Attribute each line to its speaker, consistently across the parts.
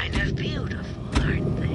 Speaker 1: kind of beautiful, aren't they?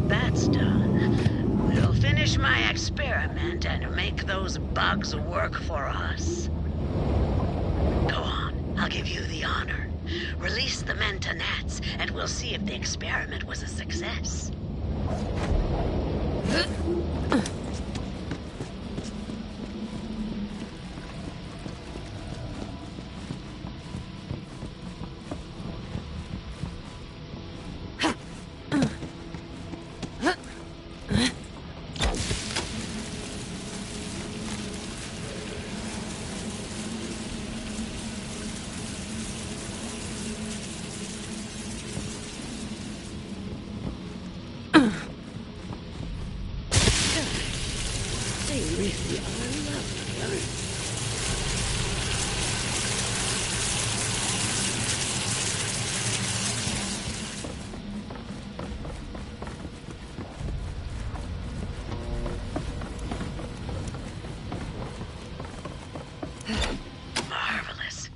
Speaker 1: That's done. We'll finish my experiment and make those bugs work for us. Go on, I'll give you the honor. Release the Mentonats, and we'll see if the experiment was a success. Marvelous.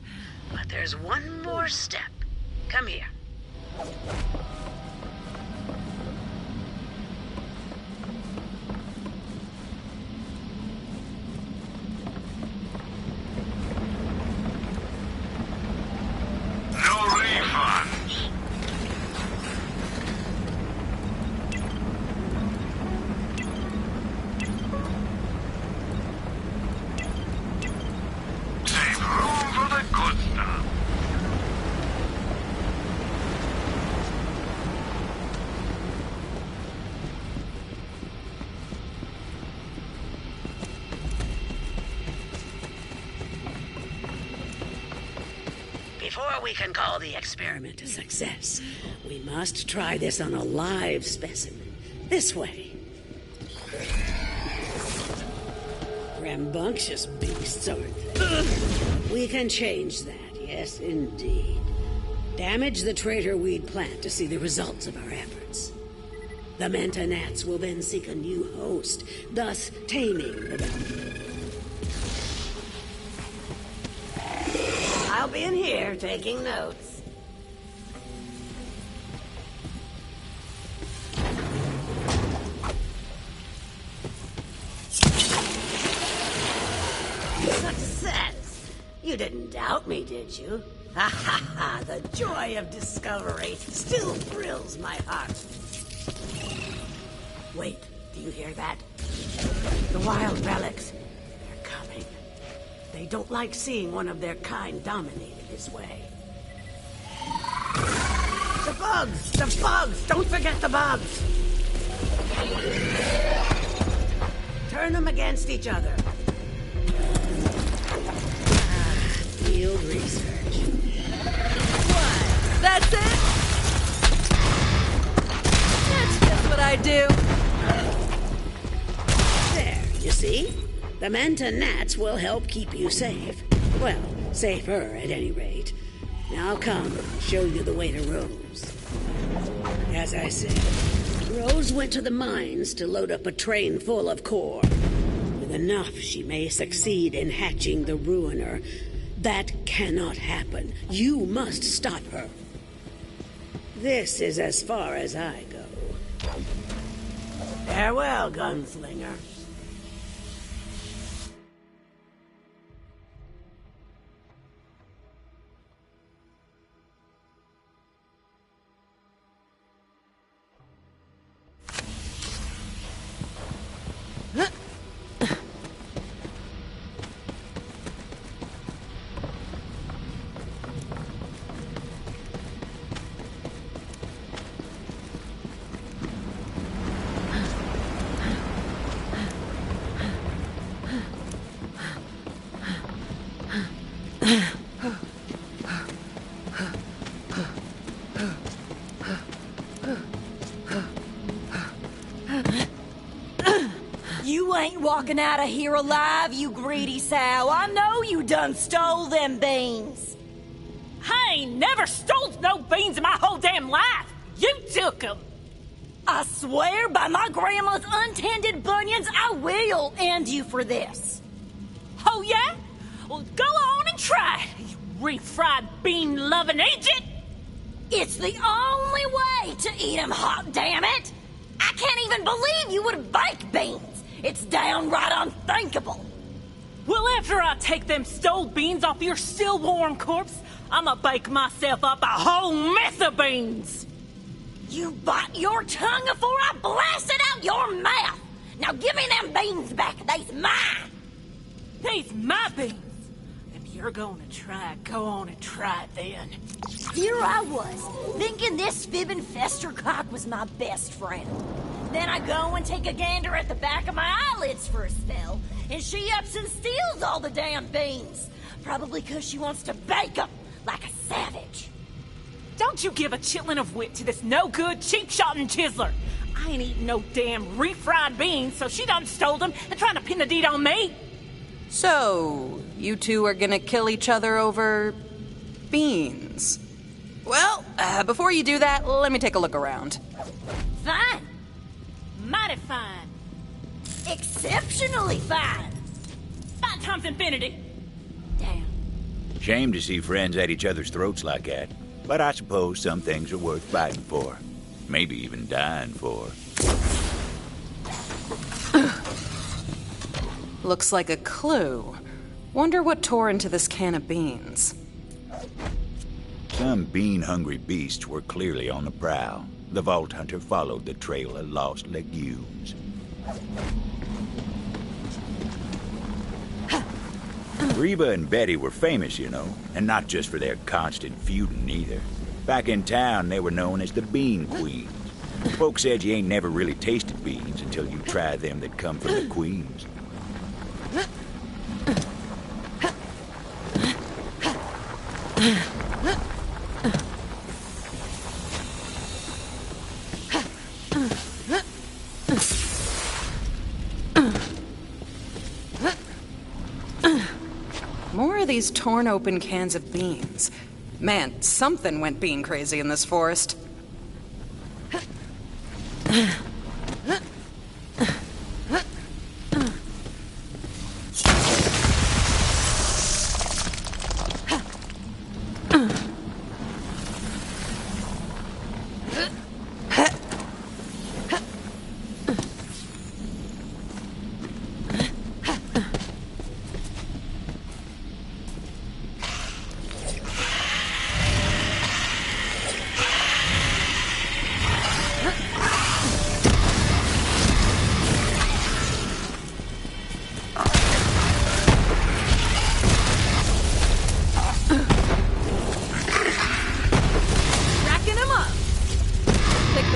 Speaker 1: But there's one more step. Come here. Before we can call the experiment a success, we must try this on a live specimen. This way. Rambunctious beasts, aren't they? We can change that, yes indeed. Damage the traitor weed plant to see the results of our efforts. The Mentonats will then seek a new host, thus taming the dominant. I'll be in here taking notes. Success! You didn't doubt me, did you? Ha ha ha! The joy of discovery still thrills my heart. Wait, do you hear that? The wild relics. They're coming. They don't like seeing one of their kind dominated this way. The bugs! The bugs! Don't forget the bugs! Turn them against each other. Field research.
Speaker 2: What? That's it? That's just what I do.
Speaker 1: There, you see? The Mentonats will help keep you safe. Well, safer at any rate. Now come, I'll show you the way to Rose. As I said, Rose went to the mines to load up a train full of core. With enough, she may succeed in hatching the Ruiner. That cannot happen. You must stop her. This is as far as I go. Farewell, gunslinger.
Speaker 3: walking out of here alive, you greedy sow. I know you done stole them beans.
Speaker 2: I ain't never stole no beans in my whole damn life. You took them.
Speaker 3: I swear by my grandma's untended bunions, I will end you for this.
Speaker 2: Oh, yeah? Well, go on and try it, you refried bean-loving agent.
Speaker 3: It's the only way to eat them hot, damn it! I can't even believe you would bake beans. It's downright unthinkable.
Speaker 2: Well, after I take them stole beans off your still warm corpse, I'ma bake myself up a whole mess of beans.
Speaker 3: You bite your tongue before I blast it out your mouth. Now give me them beans back. They's mine.
Speaker 2: These my beans. If you're gonna try it, go on and try it then.
Speaker 3: Here I was, thinking this fibbing festercock was my best friend. Then I go and take a gander at the back of my eyelids for a spell, and she ups and steals all the damn beans. Probably 'cause she wants to bake them like a savage.
Speaker 2: Don't you give a chitlin of wit to this no-good, cheap-shotting chiseler. I ain't eating no damn refried beans, so she done stole them and trying to pin the deed on me.
Speaker 4: So, you two are gonna kill each other over beans. Well, before you do that, let me take a look around.
Speaker 3: Fine.
Speaker 2: Mighty fine.
Speaker 3: Exceptionally fine.
Speaker 2: 5 times infinity.
Speaker 3: Damn.
Speaker 5: Shame to see friends at each other's throats like that. But I suppose some things are worth fighting for. Maybe even dying for.
Speaker 4: Looks like a clue. Wonder what tore into this can of beans.
Speaker 5: Some bean-hungry beasts were clearly on the prowl. The Vault Hunter followed the trail of lost legumes. Reba and Betty were famous, you know, and not just for their constant feuding either. Back in town, they were known as the Bean Queens. Folks said you ain't never really tasted beans until you try them that come from the queens.
Speaker 4: More of these torn open cans of beans. Man, something went bean crazy in this forest.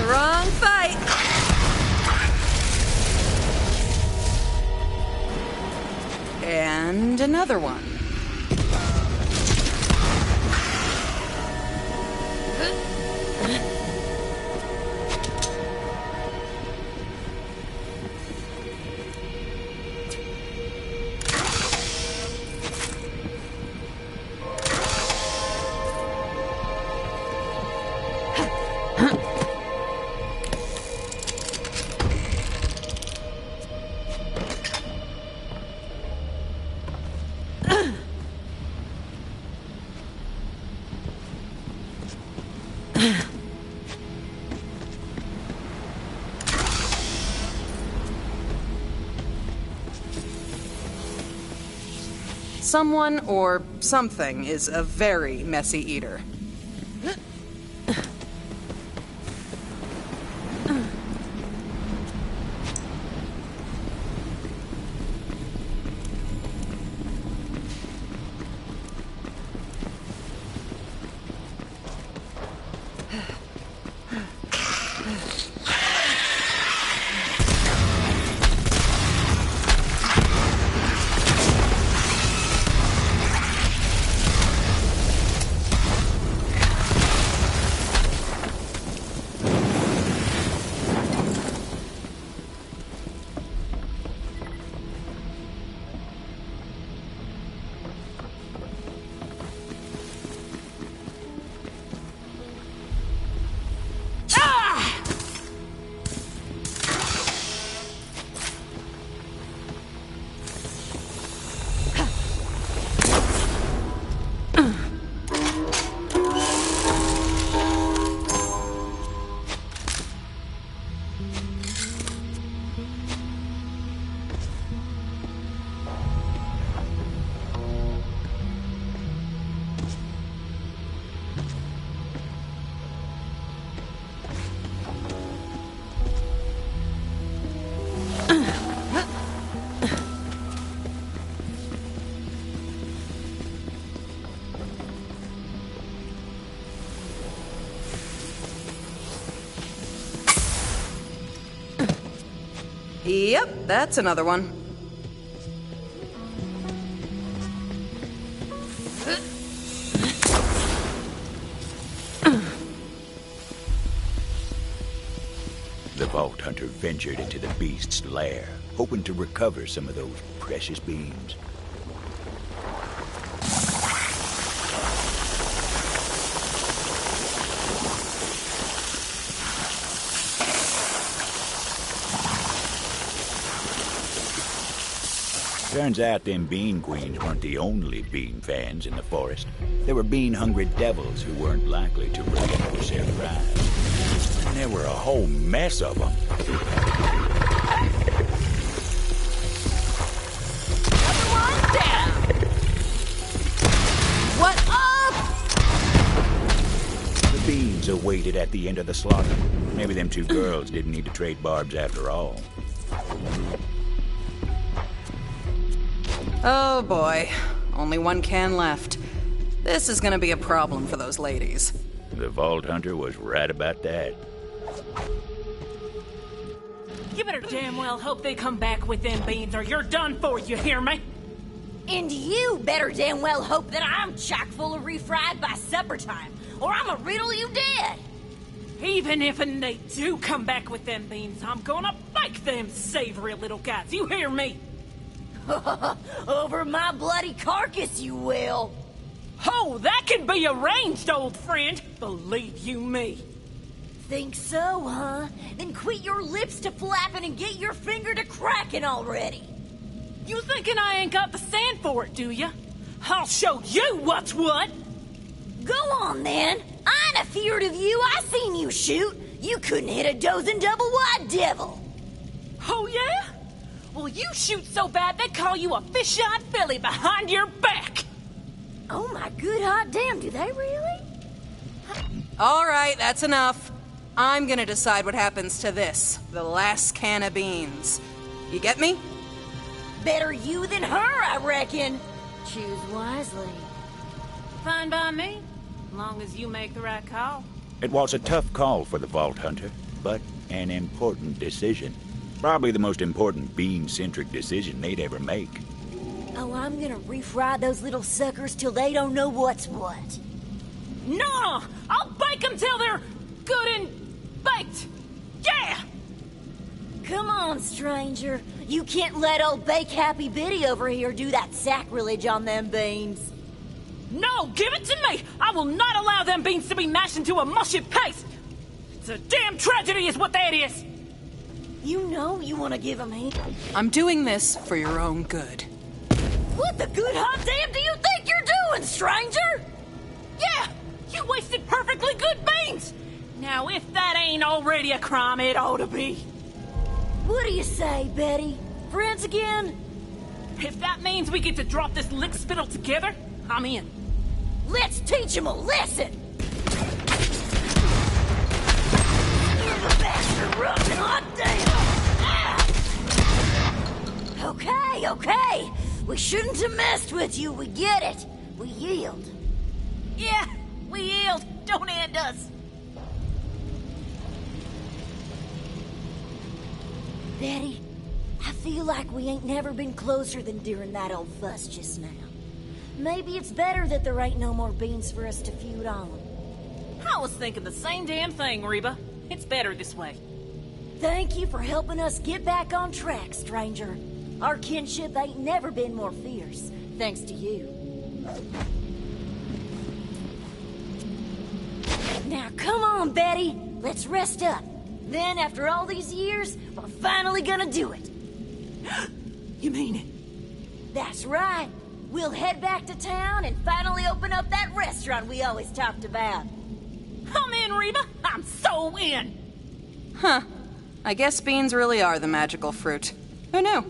Speaker 2: Wrong fight.
Speaker 4: And another one. Someone or something is a very messy eater. Yep, that's another one.
Speaker 5: The Vault Hunter ventured into the beast's lair, hoping to recover some of those precious beans. Turns out them bean queens weren't the only bean fans in the forest. There were bean-hungry devils who weren't likely to relinquish their prize. And there were a whole mess of them.
Speaker 3: Everyone down!
Speaker 4: What up?
Speaker 5: The beans awaited at the end of the slaughter. Maybe them two girls didn't need to trade barbs after all.
Speaker 4: Oh boy, only one can left. This is gonna be a problem for those ladies.
Speaker 5: The Vault Hunter was right about that.
Speaker 2: You better damn well hope they come back with them beans or you're done for, you hear me?
Speaker 3: And you better damn well hope that I'm chock full of refried by supper time, or I'ma riddle you dead!
Speaker 2: Even if they do come back with them beans, I'm gonna bake them savory little guys, you hear me?
Speaker 3: Over my bloody carcass, you will!
Speaker 2: Oh, that can be arranged, old friend! Believe you me.
Speaker 3: Think so, huh? Then quit your lips to flapping and get your finger to cracking already!
Speaker 2: You thinking I ain't got the sand for it, do ya? I'll show you what's what!
Speaker 3: Go on, then! I ain't afeard of you, I seen you shoot! You couldn't hit a dozing double-wide devil!
Speaker 2: Oh, yeah? Well, you shoot so bad they call you a fish-eyed filly behind your back!
Speaker 3: Oh my good hot damn, do they really?
Speaker 4: All right, that's enough. I'm gonna decide what happens to this, the last can of beans. You get me?
Speaker 3: Better you than her, I reckon. Choose wisely.
Speaker 2: Fine by me, long as you make the right call.
Speaker 5: It was a tough call for the Vault Hunter, but an important decision. Probably the most important bean-centric decision they'd ever make.
Speaker 3: Oh, I'm gonna refry those little suckers till they don't know what's what.
Speaker 2: No! I'll bake them till they're good and baked! Yeah!
Speaker 3: Come on, stranger. You can't let old Bake Happy Biddy over here do that sacrilege on them beans.
Speaker 2: No, give it to me! I will not allow them beans to be mashed into a mushy paste! It's a damn tragedy is what that is!
Speaker 3: You know you want to give them heat.
Speaker 4: I'm doing this for your own good.
Speaker 3: What the good hot damn do you think you're doing, stranger?
Speaker 2: Yeah! You wasted perfectly good beans! Now, if that ain't already a crime, it ought to be.
Speaker 3: What do you say, Betty? Friends again?
Speaker 2: If that means we get to drop this lick spittle together, I'm in.
Speaker 3: Let's teach him a lesson! You bastard rotten hot damn! Ah! Okay, okay. We shouldn't have messed with you, we get it. We yield.
Speaker 2: Yeah, we yield. Don't end us.
Speaker 3: Betty, I feel like we ain't never been closer than during that old fuss just now. Maybe it's better that there ain't no more beans for us to feud on.
Speaker 2: I was thinking the same damn thing, Reba. It's better this way.
Speaker 3: Thank you for helping us get back on track, stranger. Our kinship ain't never been more fierce, thanks to you. Now come on, Betty. Let's rest up. Then, after all these years, we're finally gonna do it.
Speaker 2: You mean it?
Speaker 3: That's right. We'll head back to town and finally open up that restaurant we always talked about.
Speaker 2: I'm in, Reba. I'm so in.
Speaker 4: Huh. I guess beans really are the magical fruit. Who knew?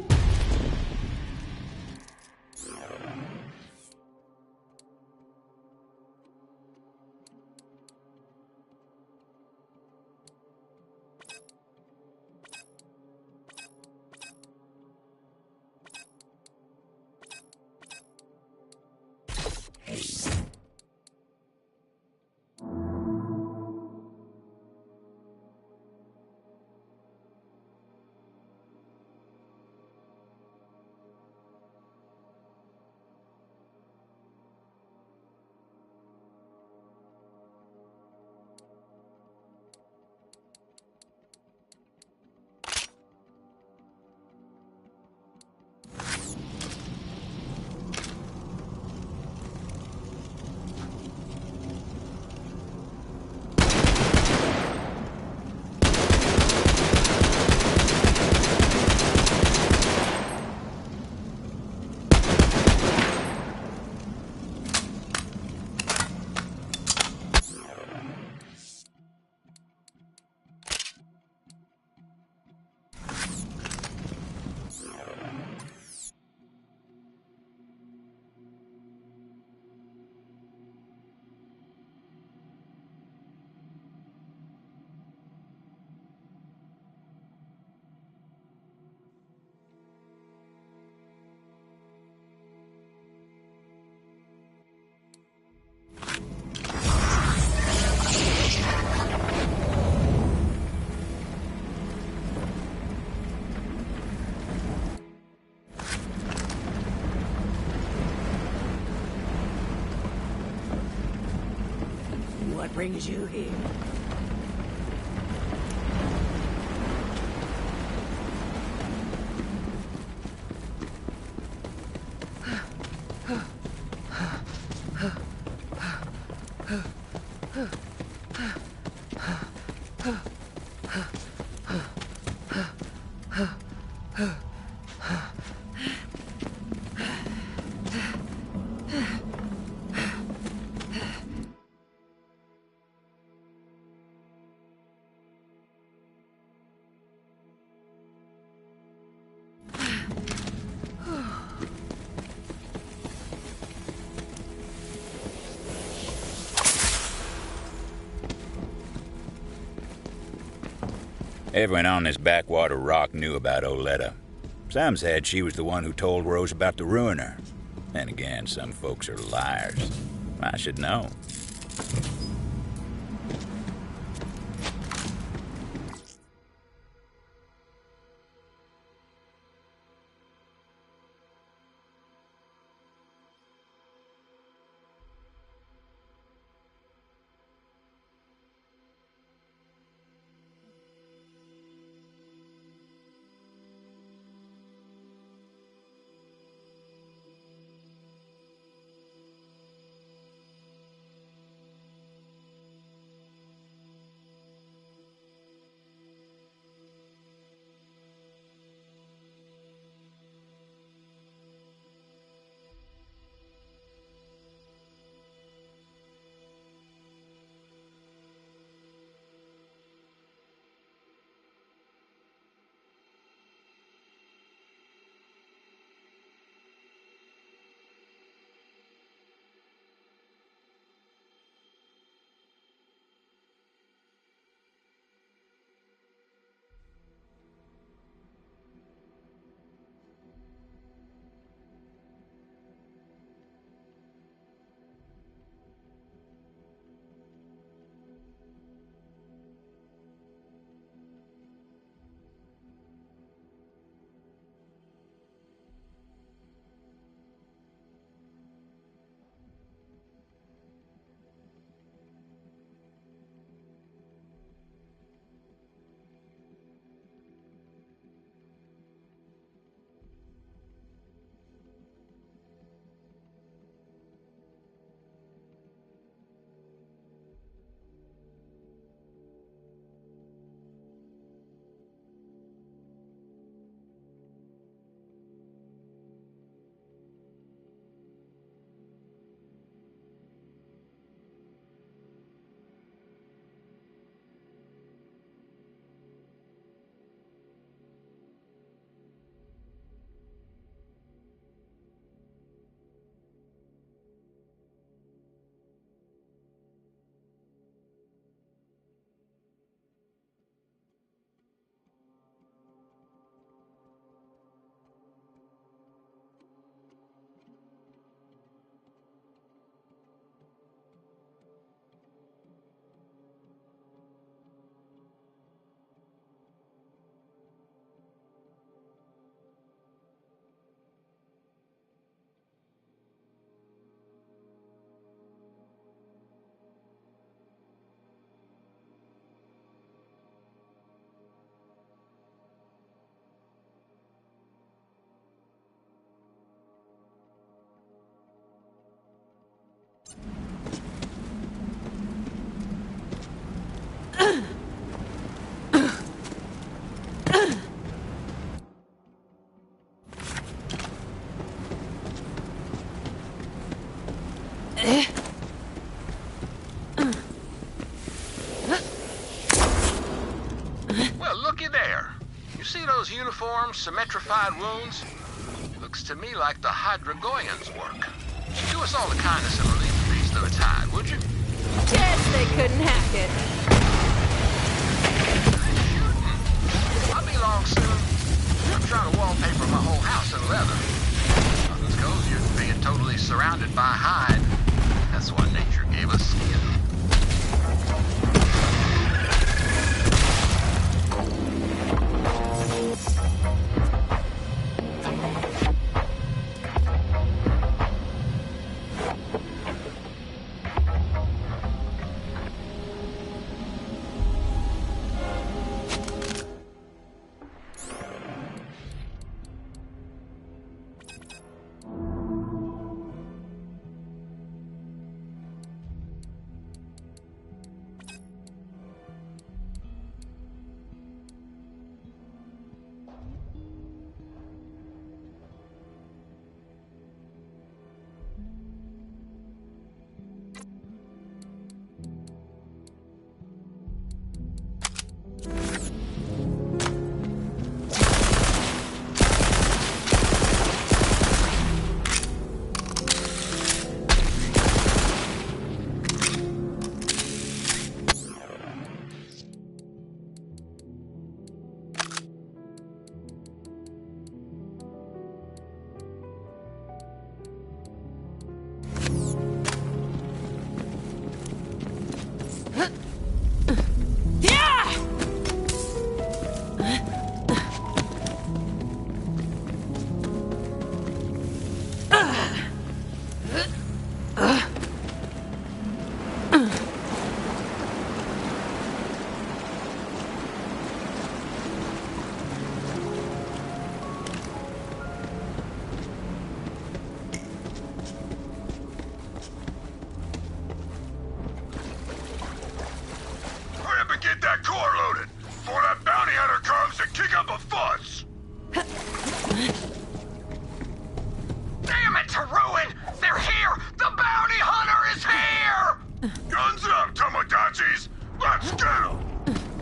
Speaker 1: what brings you here.
Speaker 5: Everyone on this backwater rock knew about Oletta. Some said she was the one who told Rose about the ruiner. Then again, some folks are liars. I should know.
Speaker 6: Well, looky there. You see those uniform, symmetrified wounds? Looks to me like the Hydragoyans' work. Do us all the kindness and relieve the beast of its hide, would you?
Speaker 4: Guess they couldn't hack it.
Speaker 6: I'll be along soon. I'm trying to wallpaper my whole house in leather. Nothing's cozier than being totally surrounded by hide. That's why nature gave us skin.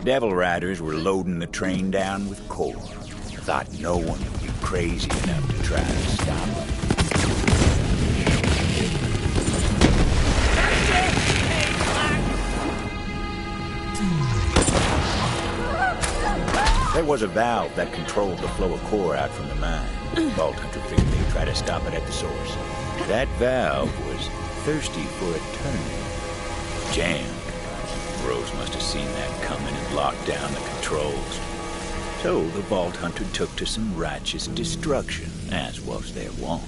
Speaker 5: Devil Riders were loading the train down with core. Thought no one would be crazy enough to try to stop them. There was a valve that controlled the flow of core out from the mine. Vault Hunter figured they'd try to stop it at the source. That valve was thirsty for a turn. Jammed. Rose must have seen that coming and locked down the controls. So the Vault Hunter took to some righteous destruction, as was their wont.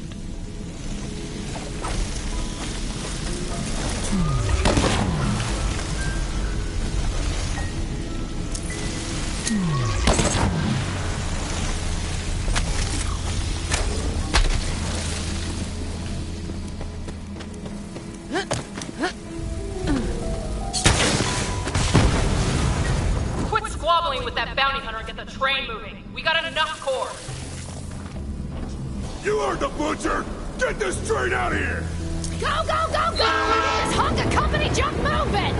Speaker 2: With that bounty hunter and get the train moving. We got enough core.
Speaker 7: You heard the butcher! Get this train out of here!
Speaker 3: Go, go, go, go! This hunk of company junk moving!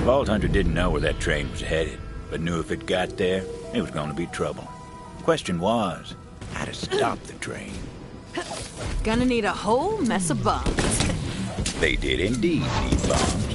Speaker 5: Vault Hunter didn't know where that train was headed, but knew if it got there, it was going to be trouble. Question was, how to stop the train.
Speaker 4: Gonna need a whole mess of bombs.
Speaker 5: They did indeed need bombs.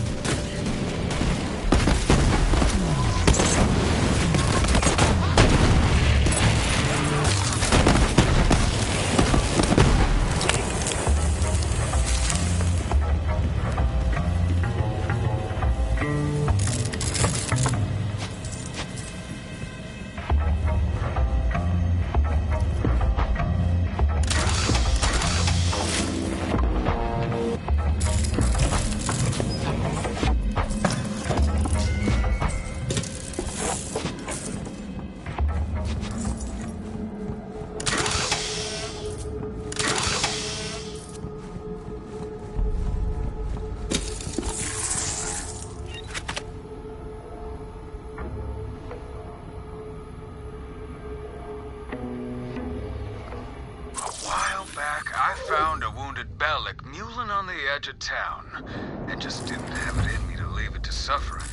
Speaker 6: To town, and just didn't have it in me to leave it to suffering.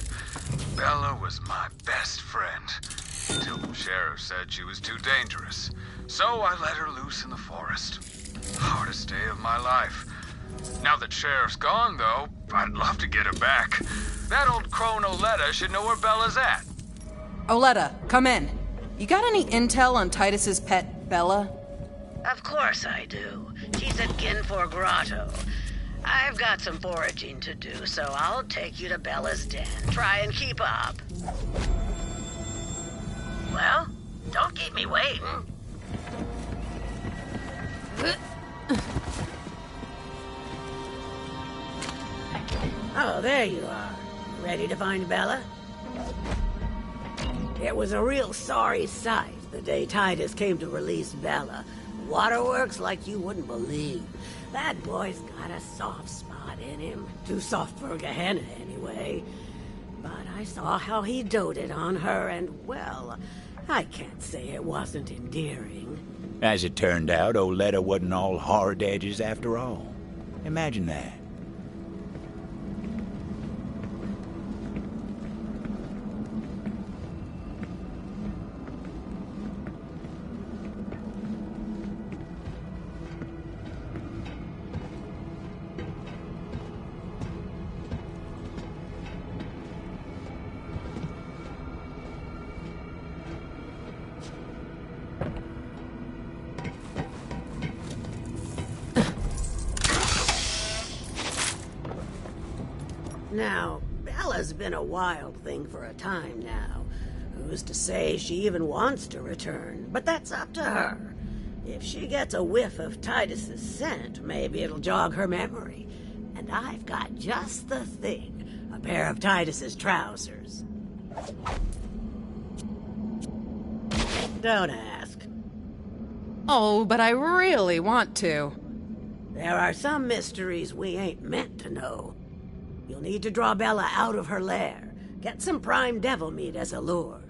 Speaker 6: Bella was my best friend, until the sheriff said she was too dangerous. So I let her loose in the forest. Hardest day of my life. Now that Sheriff's gone, though, I'd love to get her back. That old crone Oletta should know where Bella's at.
Speaker 4: Oletta, come in. You got any intel on Titus's pet, Bella?
Speaker 1: Of course I do. She's at Ginfor Grotto. I've got some foraging to do, so I'll take you to Bella's den. Try and keep up. Well, don't keep me waiting. Oh, there you are. Ready to find Bella? It was a real sorry sight the day Titus came to release Bella. Waterworks like you wouldn't believe. That boy's got a soft spot in him. Too soft for Gehenna, anyway. But I saw how he doted on her, and, well, I can't say it wasn't endearing.
Speaker 5: As it turned out, Oletta wasn't all hard edges after all. Imagine that.
Speaker 1: Now, Bella's been a wild thing for a time now. Who's to say she even wants to return? But that's up to her. If she gets a whiff of Titus's scent, maybe it'll jog her memory. And I've got just the thing. A pair of Titus's trousers. Don't ask.
Speaker 4: Oh, but I really want to.
Speaker 1: There are some mysteries we ain't meant to know. You'll need to draw Bella out of her lair. Get some prime devil meat as a lure.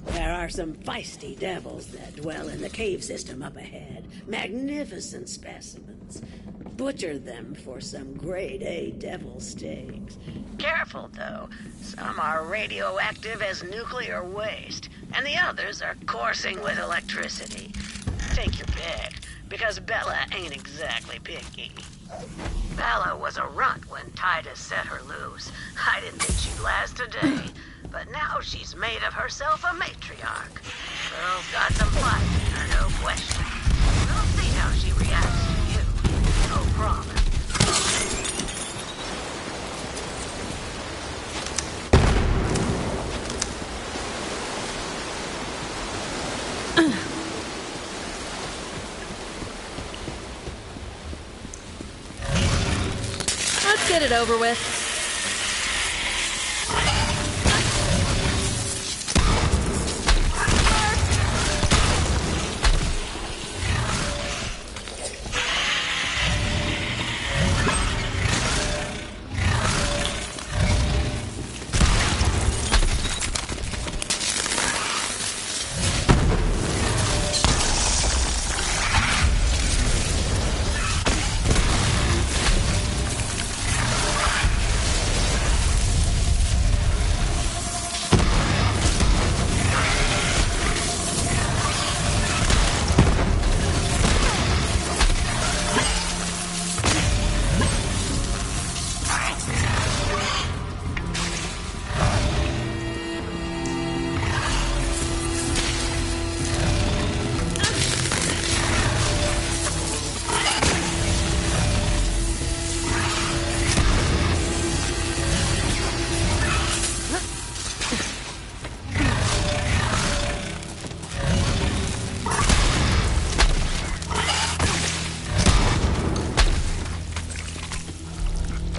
Speaker 1: There are some feisty devils that dwell in the cave system up ahead. Magnificent specimens. bones. Butcher them for some grade A devil steaks. Careful, though. Some are radioactive as nuclear waste, and the others are coursing with electricity. Take your pick, because Bella ain't exactly picky. Bella was a runt when Titus set her loose. I didn't think she'd last a day, but now she's made of herself a matriarch. Girl's got some life in her, no question. We'll see how she reacts to you. No promise.
Speaker 4: Let's get it over with.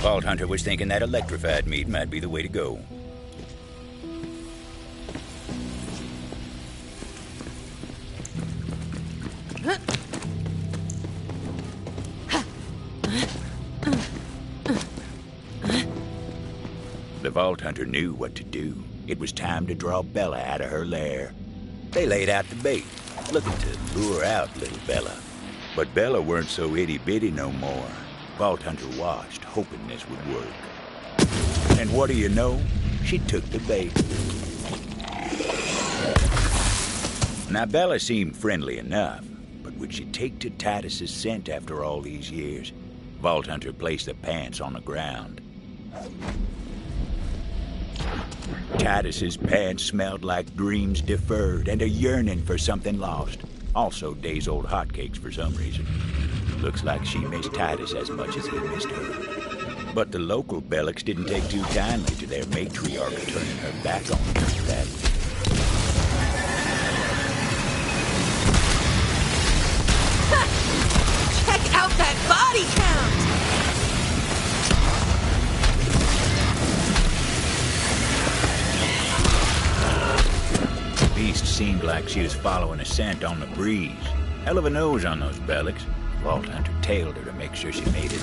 Speaker 5: Vault Hunter was thinking that electrified meat might be the way to go. The Vault Hunter knew what to do. It was time to draw Bella out of her lair. They laid out the bait, looking to lure out little Bella. But Bella weren't so itty-bitty no more. Vault Hunter watched, hoping this would work. And what do you know? She took the bait. Now, Bella seemed friendly enough, but would she take to Titus's scent after all these years? Vault Hunter placed the pants on the ground. Titus's pants smelled like dreams deferred and a yearning for something lost. Also days-old hotcakes for some reason. Looks like she missed Titus as much as he missed her. But the local Bellics didn't take too kindly to their matriarch turning her back on them like that.
Speaker 4: Check out that body count!
Speaker 5: The beast seemed like she was following a scent on the breeze. Hell of a nose on those Bellics. Vault Hunter tailed her to make sure she made it.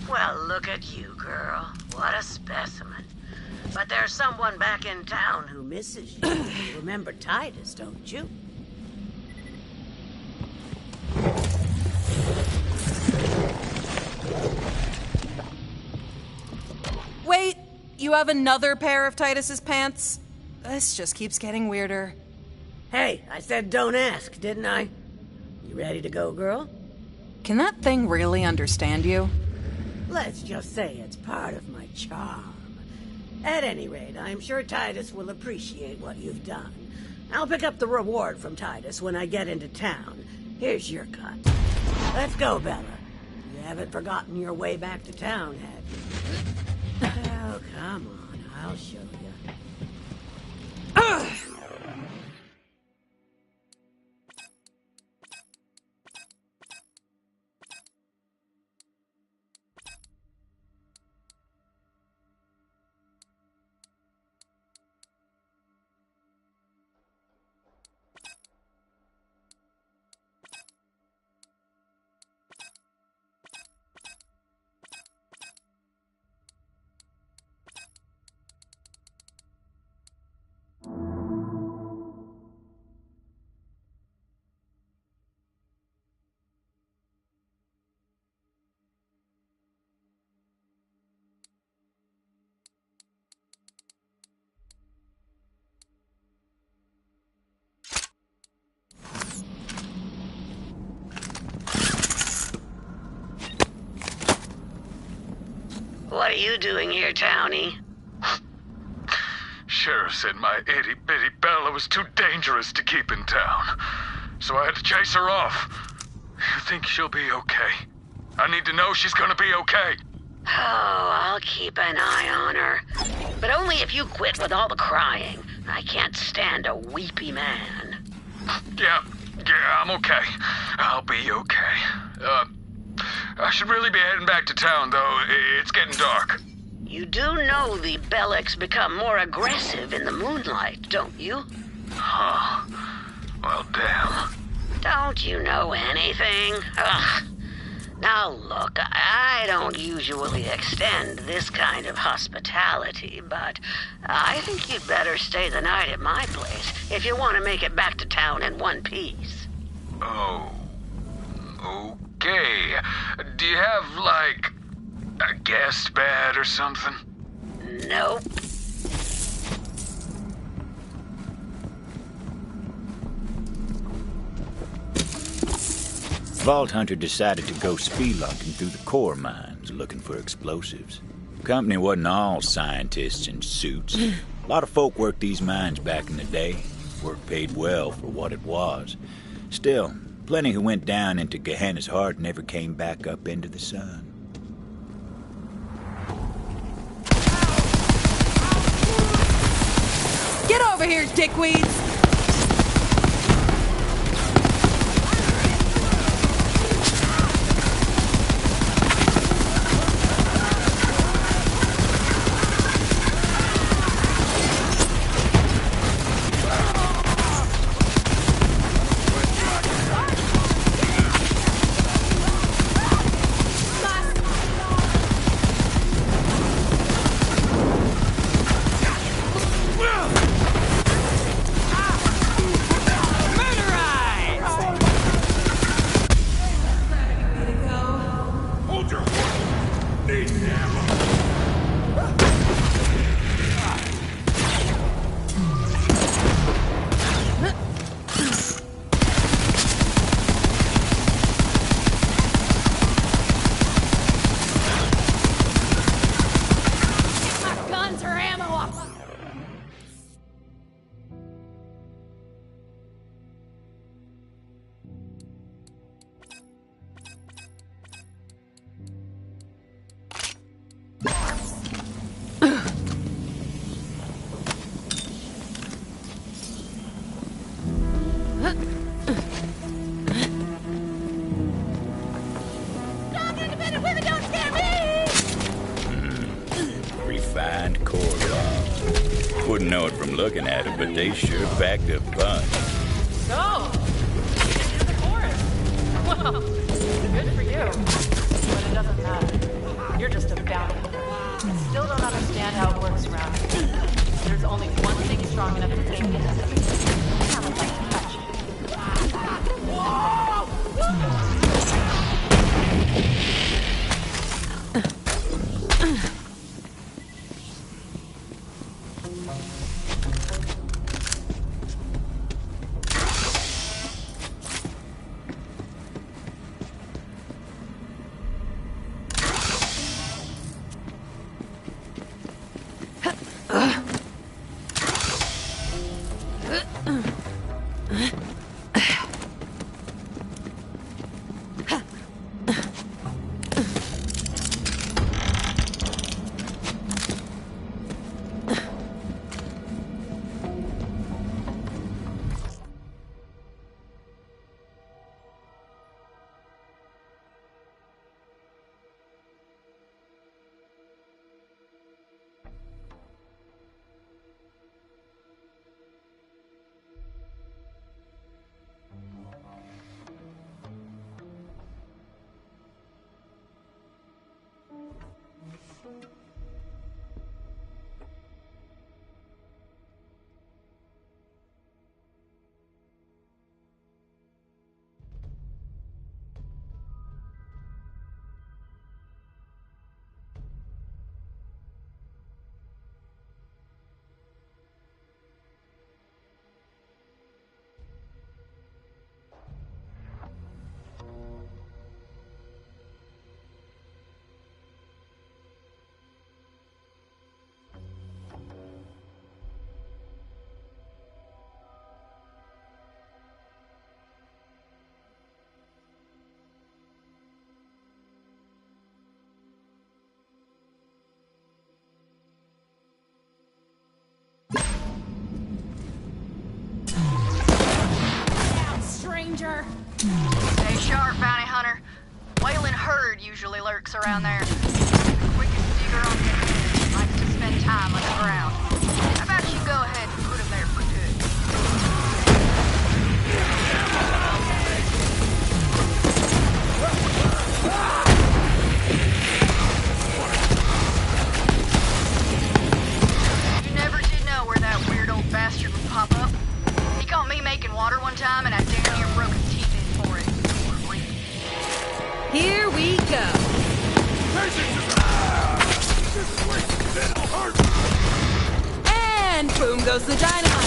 Speaker 1: Well, look at you, girl. What a specimen. But there's someone back in town who misses you. Remember Titus, don't you?
Speaker 4: Wait, you have another pair of Titus's pants? This just keeps getting weirder.
Speaker 1: Hey, I said don't ask, didn't I? You ready to go, girl?
Speaker 4: Can that thing really understand you?
Speaker 1: Let's just say it's part of my charm. At any rate, I'm sure Titus will appreciate what you've done. I'll pick up the reward from Titus when I get into town. Here's your cut. Let's go, Bella. You haven't forgotten your way back to town, have you? Oh, come on. I'll show you. What are you doing here, Townie?
Speaker 7: Sheriff said my itty-bitty Bella was too dangerous to keep in town, so I had to chase her off. You think she'll be okay? I need to know she's gonna be okay.
Speaker 1: Oh, I'll keep an eye on her. But only if you quit with all the crying. I can't stand a weepy man.
Speaker 7: Yeah, I'm okay. I'll be okay. I should really be heading back to town, though. It's getting dark.
Speaker 1: You do know the Bellics become more aggressive in the moonlight, don't you?
Speaker 7: Huh. Well, damn.
Speaker 1: Don't you know anything? Ugh. Now look, I don't usually extend this kind of hospitality, but I think you'd better stay the night at my place if you want to make it back to town in one piece.
Speaker 7: Oh. Okay. Do you have, like, a guest bed or something?
Speaker 1: Nope.
Speaker 5: Vault Hunter decided to go spelunking through the core mines looking for explosives. Company wasn't all scientists in suits. A lot of folk worked these mines back in the day. Work paid well for what it was. Still, plenty who went down into Gehenna's heart never came back up into the sun.
Speaker 4: Get over here, dickweeds!
Speaker 5: Refined core law. Wouldn't know it from looking at it, but they sure packed a punch.
Speaker 2: So, you get to the forest. Well, good for you. But it doesn't matter. You're just a bounty hunter. I still don't understand how it works around here. There's only one thing strong enough to take me down. I would like to touch it.
Speaker 3: danger.
Speaker 2: Stay sharp, bounty hunter. Waylon Hurd usually lurks around there. The quickest digger on the internet likes to spend time underground. How about you go ahead and put him there for good? You never did know where that weird old bastard would pop up. He caught me making water one time and I damn near broke his teeth in for it. Creep.
Speaker 4: Here we go. And boom goes the dynamite.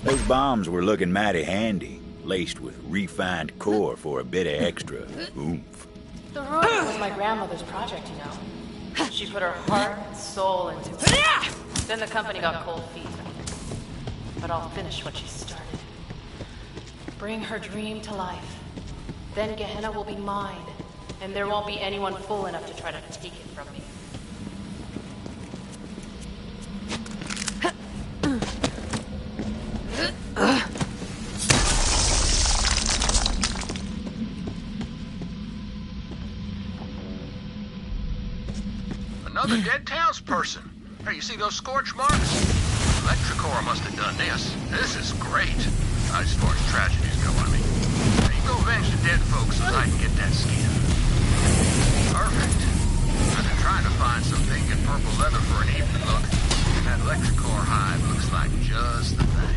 Speaker 5: Those bombs were looking mighty handy, laced with refined core for a bit of extra oomph.
Speaker 2: The ruin was my grandmother's project, you know. She put her heart and soul into it. Then the company got cold feet. But I'll finish what she started. Bring her dream to life. Then Gehenna will be mine, and there won't be anyone fool enough to try to take it from me.
Speaker 6: Another dead townsperson. Here, you see those scorch marks? Electricore must have done this. This is great. As far as tragedies go, I mean. Now, you go avenge the dead folks so I can get that skin. Perfect. I've been trying to find some pink and purple leather for an evening look, and that electricore hide looks like just the thing.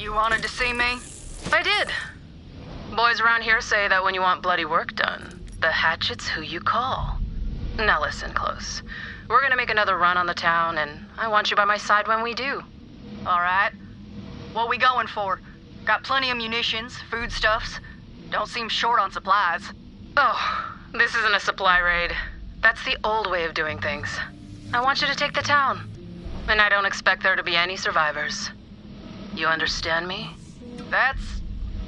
Speaker 2: You wanted to see me?
Speaker 4: I did. Boys around here say that when you want bloody work done, the hatchet's who you call. Now listen close. We're gonna make another run on the town, and I want you by my side when we do.
Speaker 2: All right. What we going for? Got plenty of munitions, foodstuffs. Don't seem short on supplies.
Speaker 4: Oh, this isn't a supply raid. That's the old way of doing things. I want you to take the town. And I don't expect there to be any survivors. You understand me?
Speaker 2: That's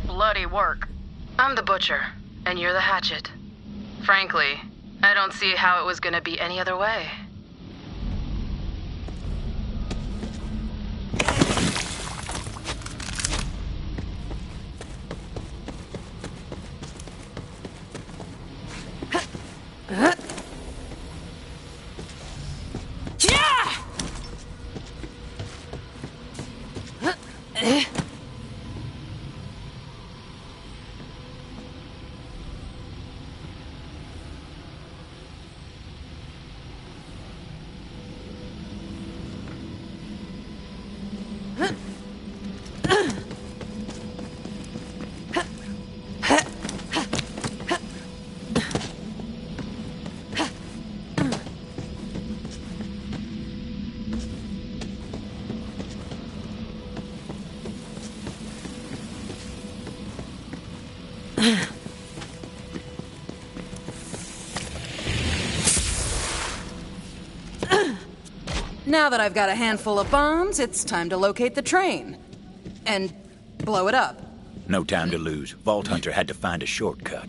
Speaker 2: bloody work.
Speaker 4: I'm the butcher, and you're the hatchet. Frankly, I don't see how it was gonna be any other way. Now that I've got a handful of bombs, it's time to locate the train. And blow it up.
Speaker 5: No time to lose. Vault Hunter had to find a shortcut.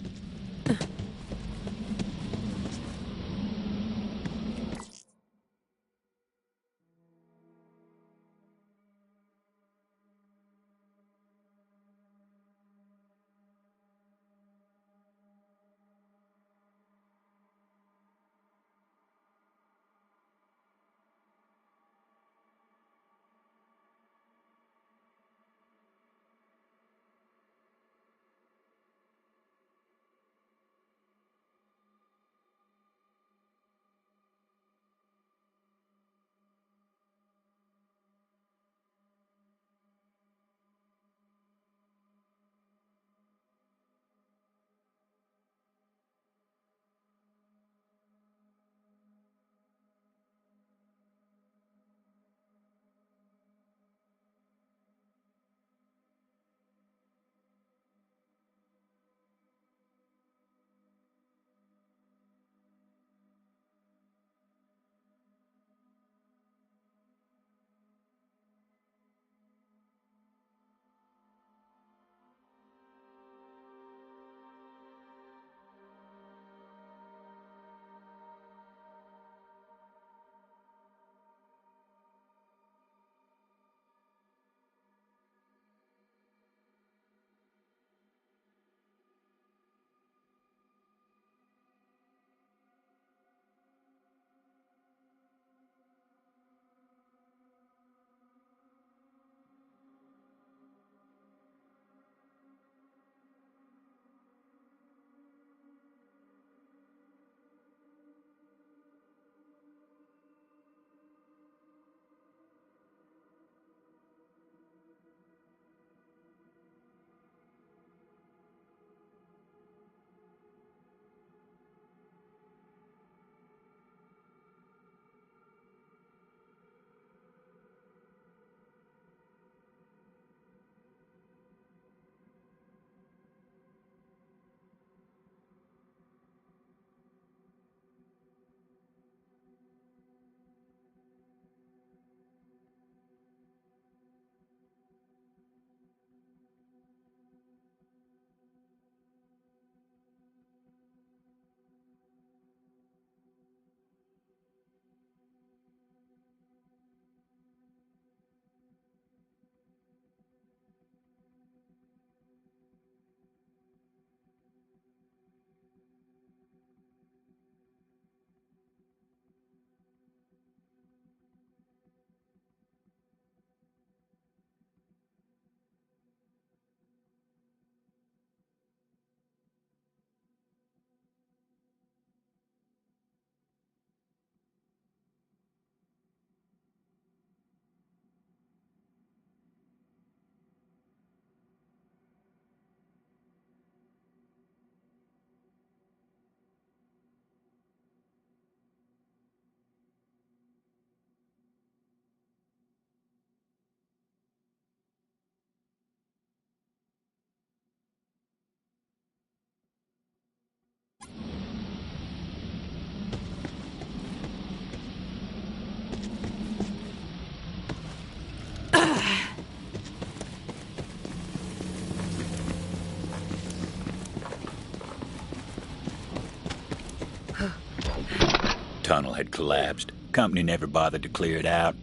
Speaker 5: tunnel had collapsed. Company never bothered to clear it out.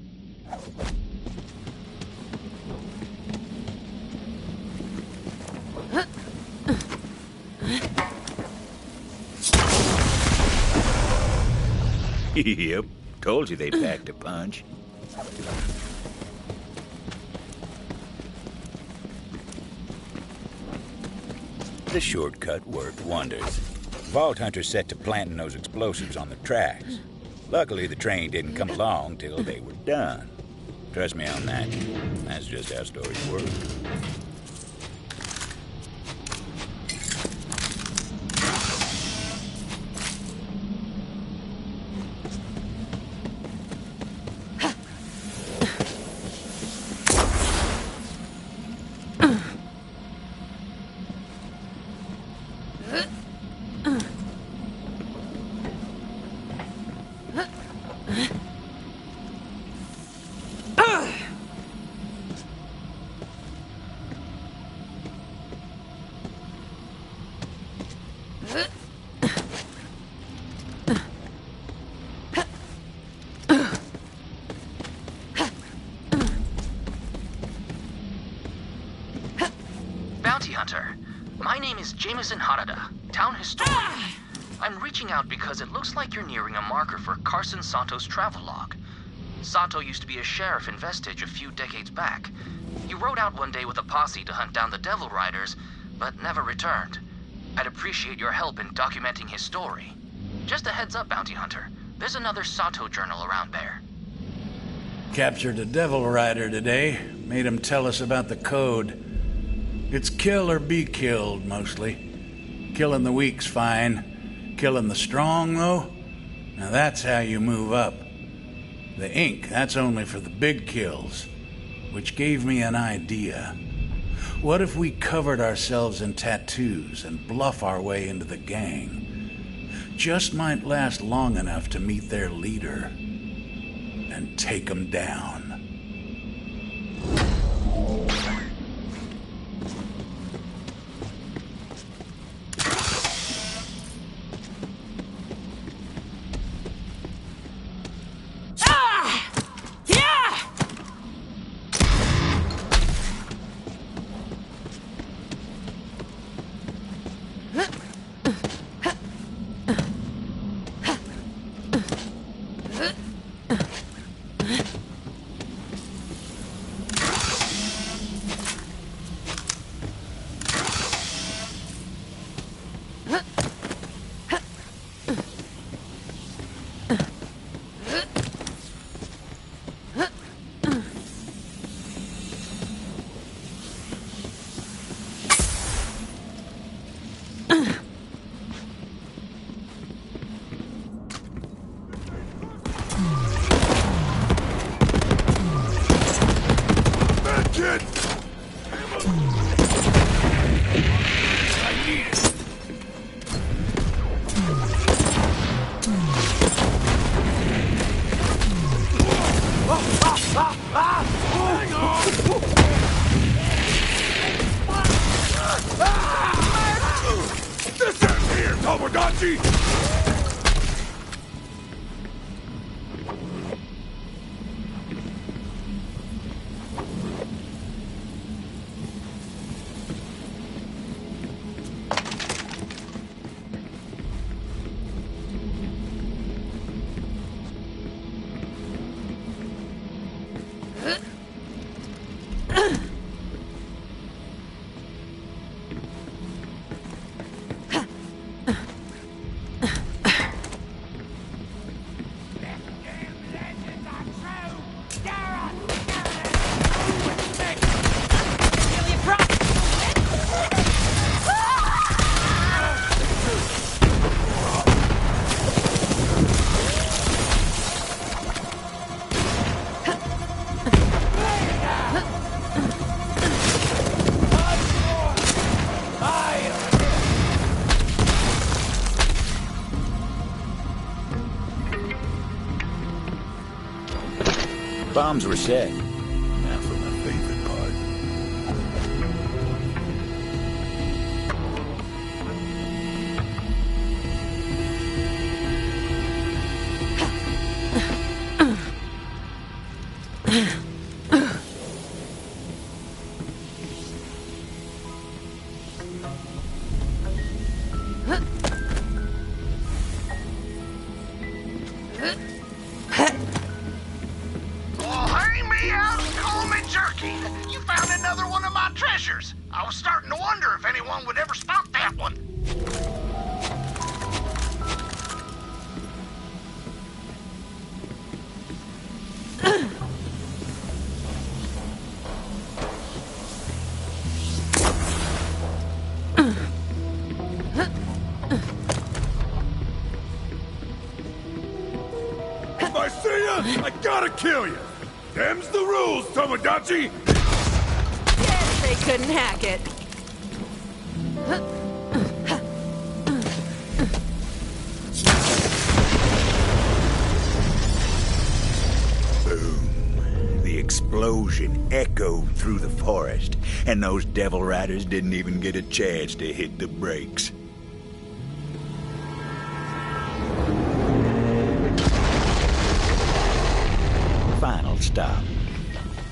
Speaker 5: Yep, told you they packed a punch. The shortcut worked wonders. Vault Hunters set to planting those explosives on the tracks. Luckily, the train didn't come along till they were done. Trust me on that. That's just how stories work.
Speaker 6: Bounty Hunter, my name is Jameson Harada, town historian. I'm reaching out because it looks like you're nearing a marker for Carson Santo's travelogue. Santo used to be a sheriff in Vestige a few decades back. He rode out one day with a posse to hunt down the Devil Riders, but never returned. I'd appreciate your help in documenting his story. Just a heads up, Bounty Hunter. There's another Santo journal around there.
Speaker 8: Captured a Devil Rider today. Made him tell us about the code. It's kill or be killed, mostly. Killing the weak's fine. Killing the strong, though? Now that's how you move up. The ink, that's only for the big kills. Which gave me an idea. What if we covered ourselves in tattoos and bluff our way into the gang? Just might last long enough to meet their leader and take them down. Bombs were set. Now for my favorite part.
Speaker 6: another one of my treasures. I was starting to wonder if anyone would ever spot that one.
Speaker 7: If I see ya, I gotta kill you. Them's the rules, Tomodachi.
Speaker 2: Guess they couldn't hack it.
Speaker 5: Boom. The explosion echoed through the forest, and those devil riders didn't even get a chance to hit the brakes. Final stop.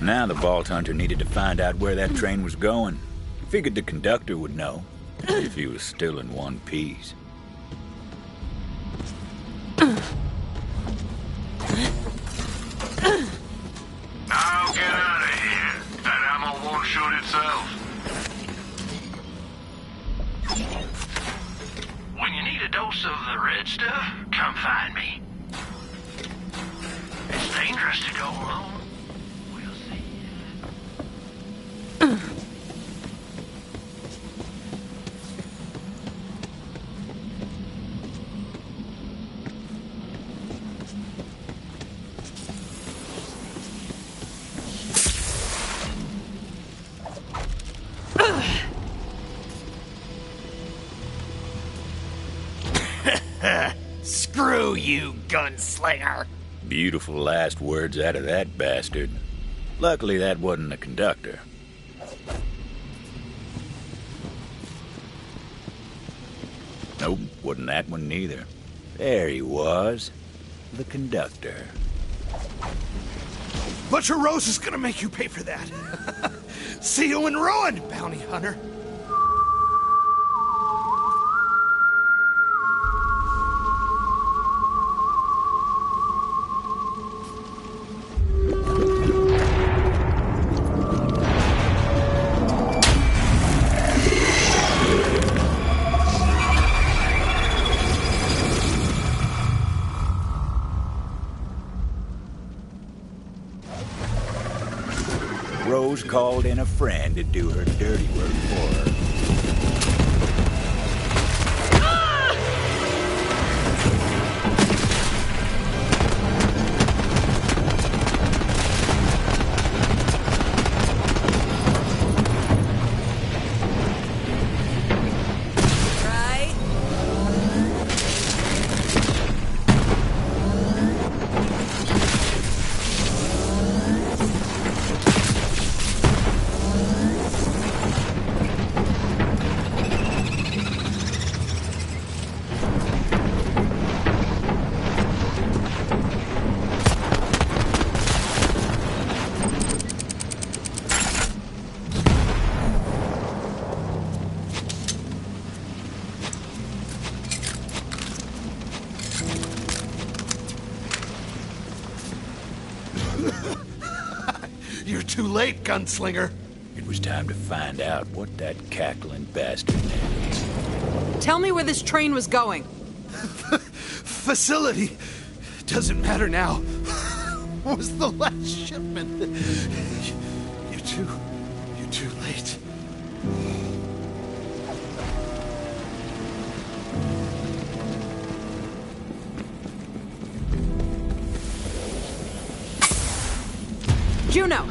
Speaker 5: Now the Vault Hunter needed to find out where that train was going. Figured the conductor would know, if he was still in one piece.
Speaker 7: Now get out of here. That ammo won't shoot itself.
Speaker 6: When you need a dose of the red stuff, come find me. It's dangerous to go alone. We'll see. Screw you, gunslinger.
Speaker 5: Beautiful last words out of that bastard. Luckily, that wasn't the conductor. Nope, wasn't that one neither. There he was. The conductor.
Speaker 9: Butcher Rose is gonna make you pay for that. See you in ruin, bounty hunter.
Speaker 5: Rose called in a friend to do her dirty work for her.
Speaker 2: Right?
Speaker 9: You're too late, gunslinger.
Speaker 5: It was time to find out what that cackling bastard knew.
Speaker 2: Tell me where this train was going.
Speaker 9: Facility. Doesn't matter now. Was the last shipment. You're too late.
Speaker 2: Juno!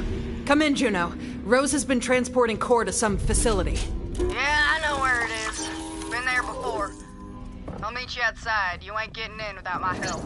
Speaker 2: Come in, Juno. Rose has been transporting core to some facility.
Speaker 10: Yeah, I know where it is. Been there before. I'll meet you outside. You ain't getting in without my help.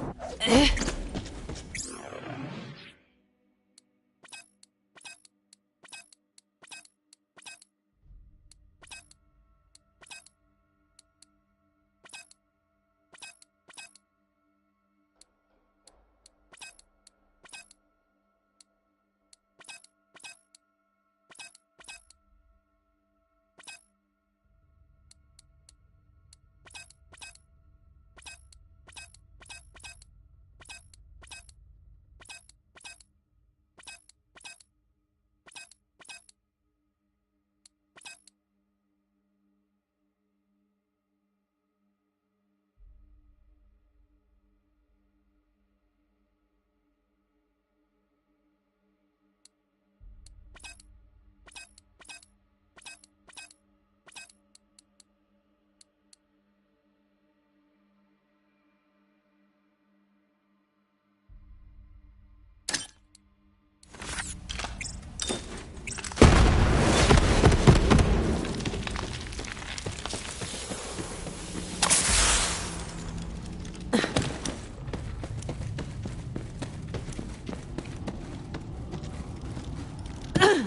Speaker 11: Only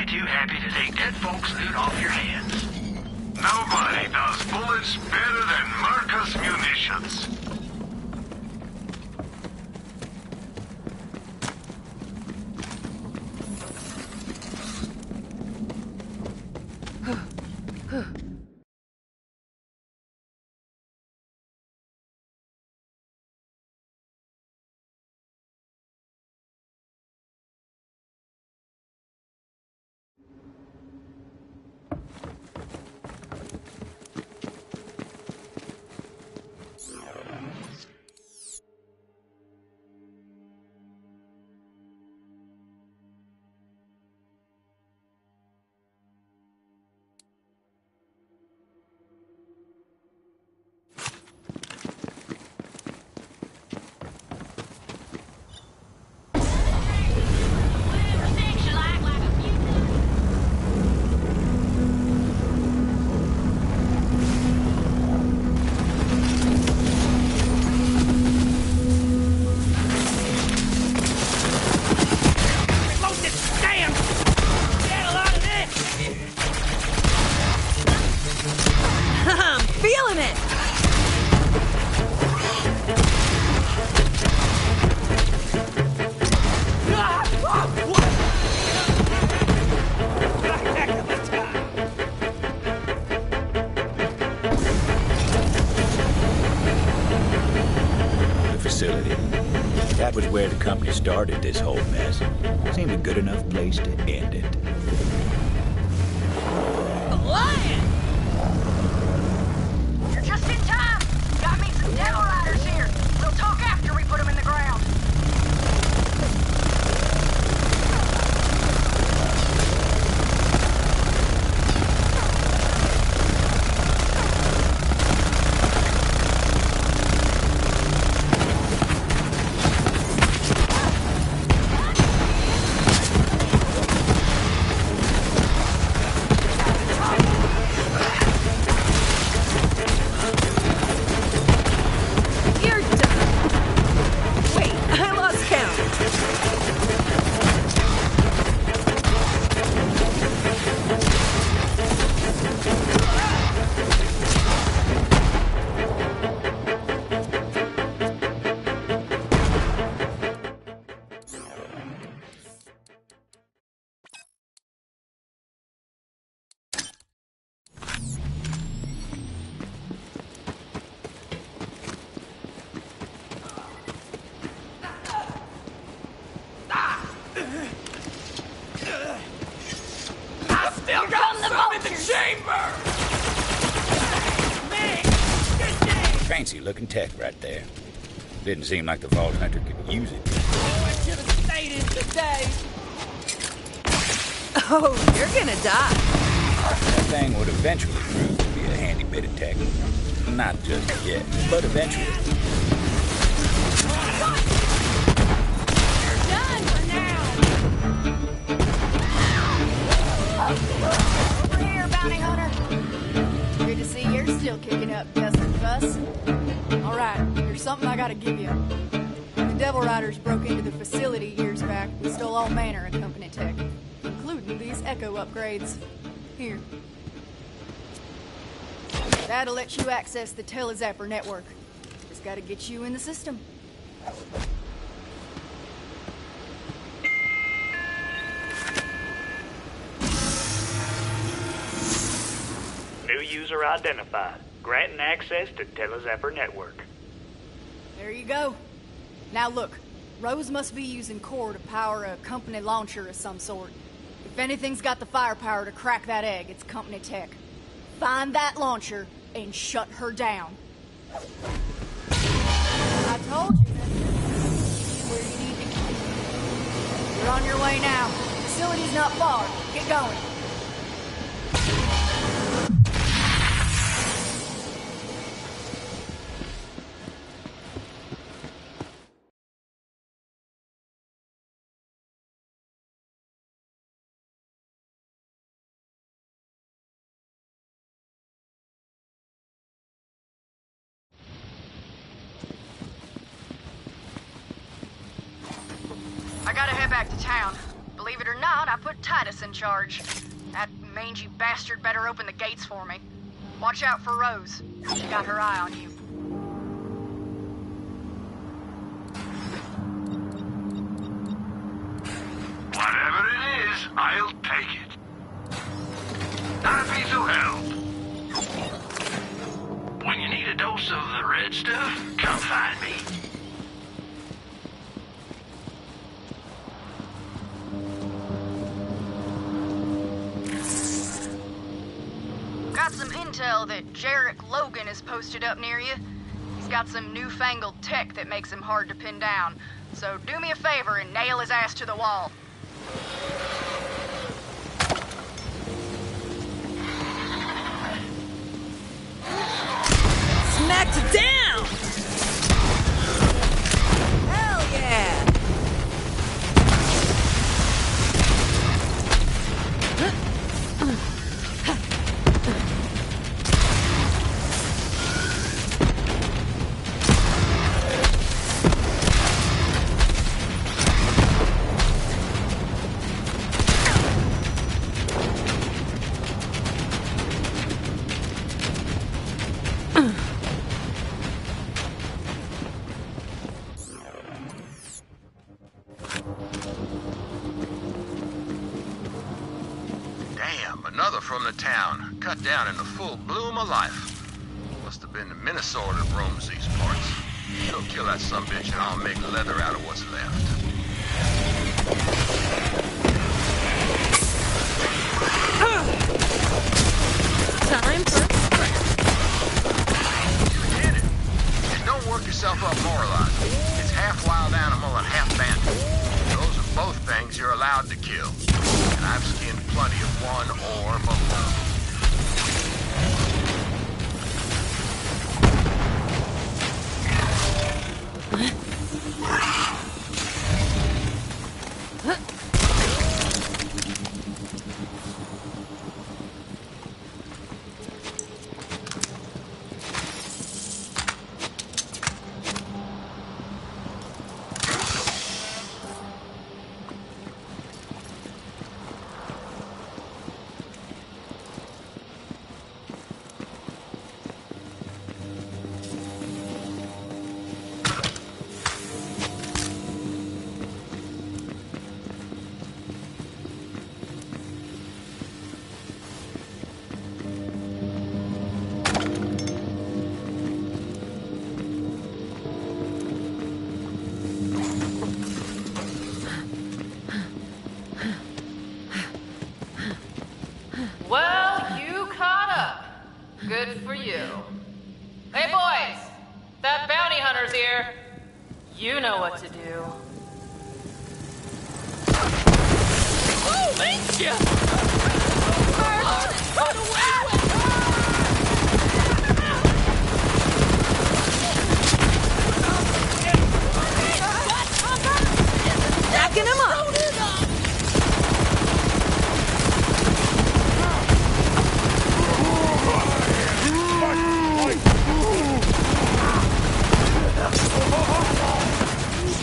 Speaker 11: too happy to take dead folks' loot off your hands. Nobody does bullets better than Marcus Munitions.
Speaker 5: That was where the company started this whole mess. Seemed a good enough place to end it.
Speaker 3: Lion!
Speaker 10: You're just in time. Got me some Devil Riders here. We'll talk after we put them in the ground.
Speaker 5: Fancy looking tech right there. Didn't seem like the Vault Hunter could use it.
Speaker 12: Oh, you're gonna die.
Speaker 5: That thing would eventually prove to be a handy bit of tech. Not just yet, but eventually.
Speaker 3: You're done for now!
Speaker 10: Over here, bounty hunter. Good to see you're still kicking up dust and fuss.
Speaker 2: Alright, here's something I gotta give you. The Devil Riders broke into the facility years back. We stole all manner of company tech, including these echo upgrades. Here. That'll let you access the Telezapper network. Just gotta get you in the system.
Speaker 11: New user identified. Granting access to Telezapper network.
Speaker 2: There you go. Now look, Rose must be using core to power a company launcher of some sort. If anything's got the firepower to crack that egg, it's company tech. Find that launcher and shut her down. I told you, where you need to be. You're on your way now. Facility's not far. Get going.
Speaker 10: I gotta head back to town. Believe it or not, I put Titus in charge. That mangy bastard better open the gates for me. Watch out for Rose. She got her eye on you.
Speaker 11: Whatever it is, I'll take it. Not a piece of help. When you need a dose of the red stuff, come find me.
Speaker 10: Got some intel that Jarek Logan is posted up near you. He's got some newfangled tech that makes him hard to pin down. So do me a favor and nail his ass to the wall.
Speaker 12: Smacked it down! Hell yeah!
Speaker 6: Another from the town, cut down in the full bloom of life. Must have been the Minnesota that roams these parts. Go kill that sumbitch and I'll make leather out of what's left.
Speaker 12: Time for
Speaker 6: You did it! And don't work yourself up moralizing. It's half wild animal and half bandit. Those are both things you're allowed to kill. And I've skinned plenty of one or both.
Speaker 2: Well, you caught up. Good for you. Hey, boys! That bounty hunter's here. You know what to do.
Speaker 12: Oh, thank you! Backing him up!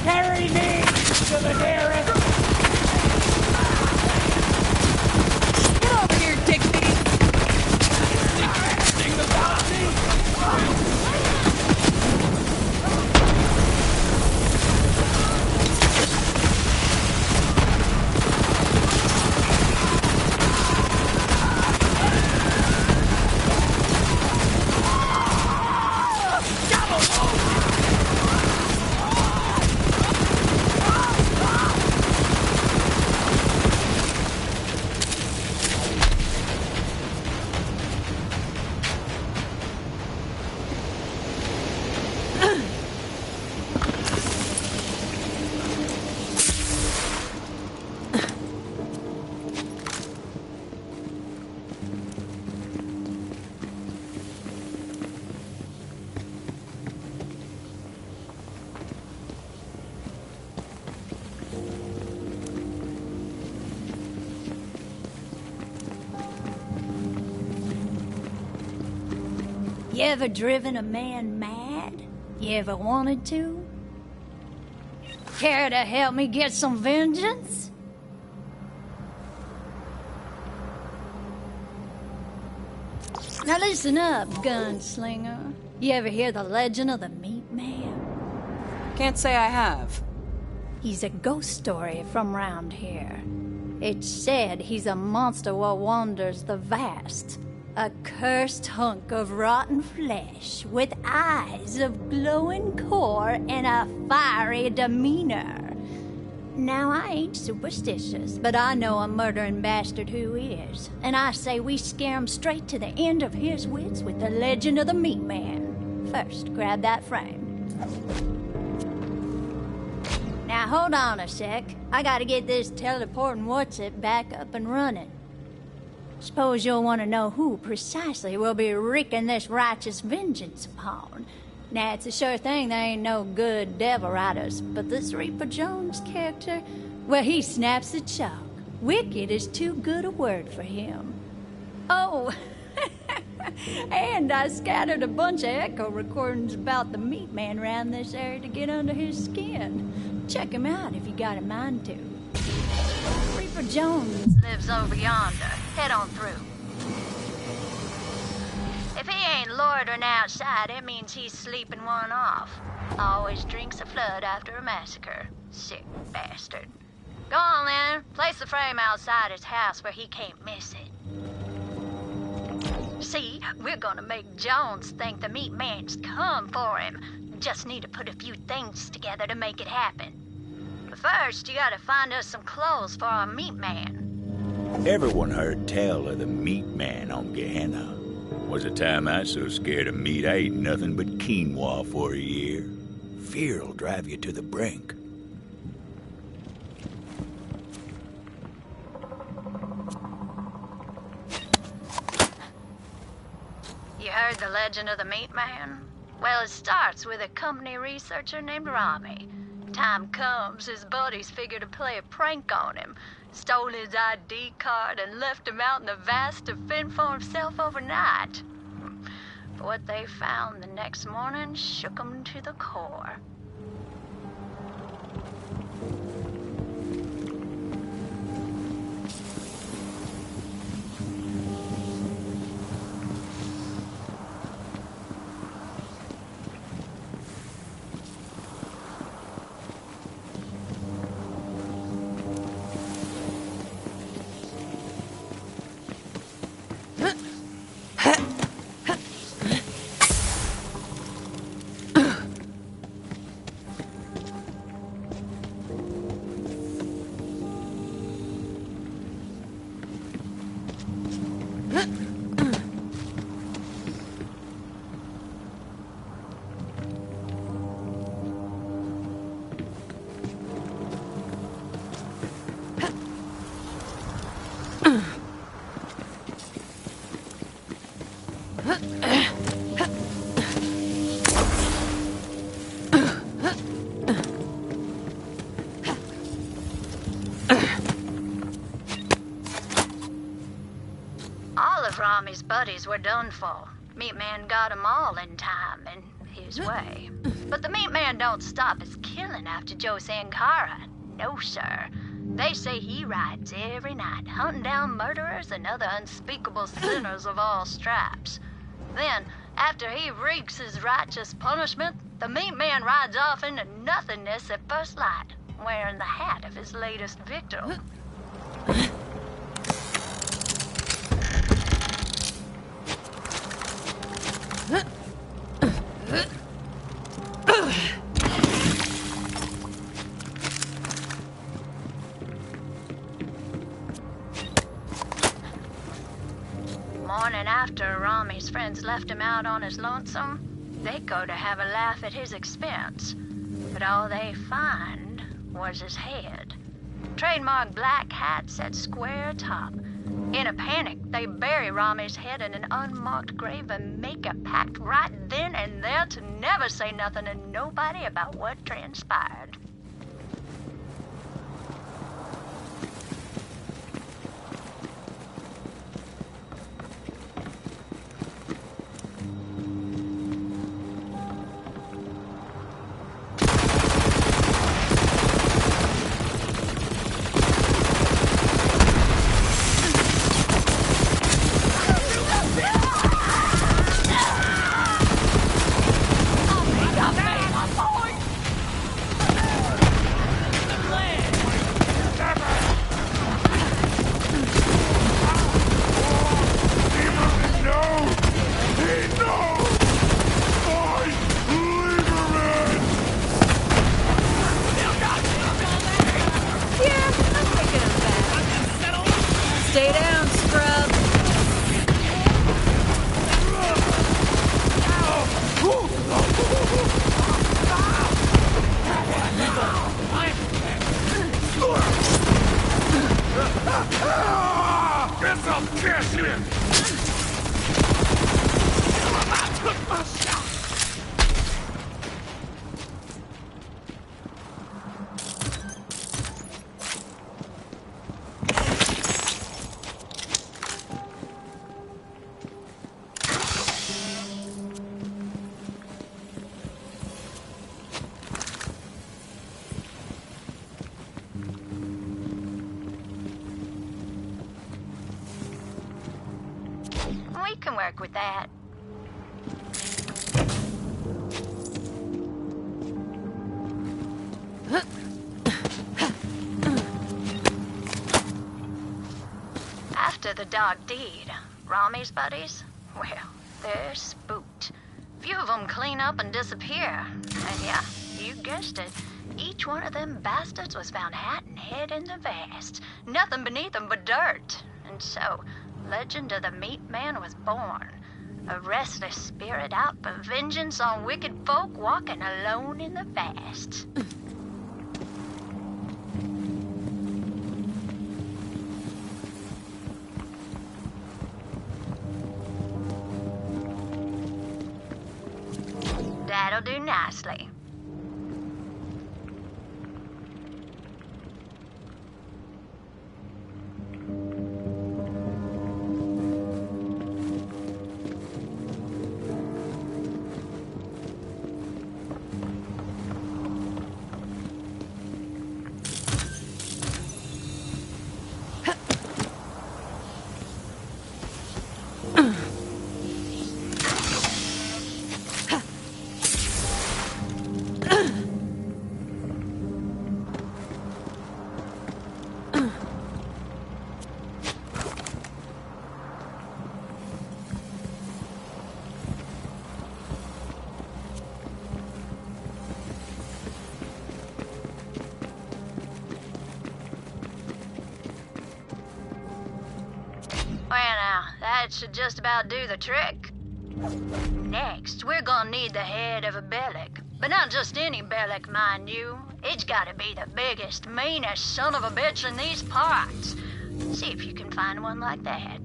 Speaker 9: Carry me to the nearest.
Speaker 12: Get over here, Digby!
Speaker 9: Think about me.
Speaker 3: You ever driven a man mad? You ever wanted to? Care to help me get some vengeance? Now listen up, gunslinger. You ever hear the legend of the Meat Man?
Speaker 12: Can't say I have.
Speaker 3: He's a ghost story from round here. It's said he's a monster what wanders the vast. A cursed hunk of rotten flesh with eyes of glowing core and a fiery demeanor. Now, I ain't superstitious, but I know a murdering bastard who is. And I say we scare him straight to the end of his wits with the legend of the Meat Man. First, grab that frame. Now, hold on a sec. I gotta get this teleporting what's-it back up and running. Suppose you'll want to know who precisely we'll be wreaking this righteous vengeance upon. Now, it's a sure thing there ain't no good devil riders, but this Reaper Jones character, well, he snaps the chalk. Wicked is too good a word for him. Oh, and I scattered a bunch of echo recordings about the Meat Man around this area to get under his skin. Check him out if you got a mind to. Reaper Jones
Speaker 13: lives over yonder. Head on through. If he ain't loitering outside, it means he's sleeping one off. Always drinks a flood after a massacre. Sick bastard. Go on then. Place the frame outside his house where he can't miss it. See, we're gonna make Jones think the Meat Man's come for him. Just need to put a few things together to make it happen. But first, you gotta find us some clothes for our Meat Man.
Speaker 5: Everyone heard tell of the Meat Man on Gehenna. Was a time I was so scared of meat I ate nothing but quinoa for a year. Fear'll drive you to the brink.
Speaker 13: You heard the legend of the Meat Man? Well, it starts with a company researcher named Rami. Time comes, his buddies figure to play a prank on him. Stole his ID card and left him out in the vast to fend for himself overnight. But what they found the next morning shook him to the core. Rami's buddies were done for. Meat Man got 'em all in time, in his way. But the Meat Man don't stop his killing after Joe Sankara. No, sir. They say he rides every night, hunting down murderers and other unspeakable sinners of all stripes. Then, after he wreaks his righteous punishment, the Meat Man rides off into nothingness at first light, wearing the hat of his latest victim. Morning after Rami's friends left him out on his lonesome, they go to have a laugh at his expense. But all they find was his head. Trademark black hat set square atop. In a panic, they bury Rami's head in an unmarked grave and make a pact right then and there to never say nothing to nobody about what transpired. we can work with that. After the dark deed, Rami's buddies, well, they're spooked. Few of them clean up and disappear. And yeah, you guessed it. Each one of them bastards was found hat and head in the vast. Nothing beneath them but dirt. And so, legend of the Meat Man was born. A restless spirit out for vengeance on wicked folk walking alone in the vast. That'll do nicely. Well now, that should just about do the trick. Next, we're gonna need the head of a Bellic. But not just any Bellic, mind you. It's gotta be the biggest, meanest son of a bitch in these parts. See if you can find one like that.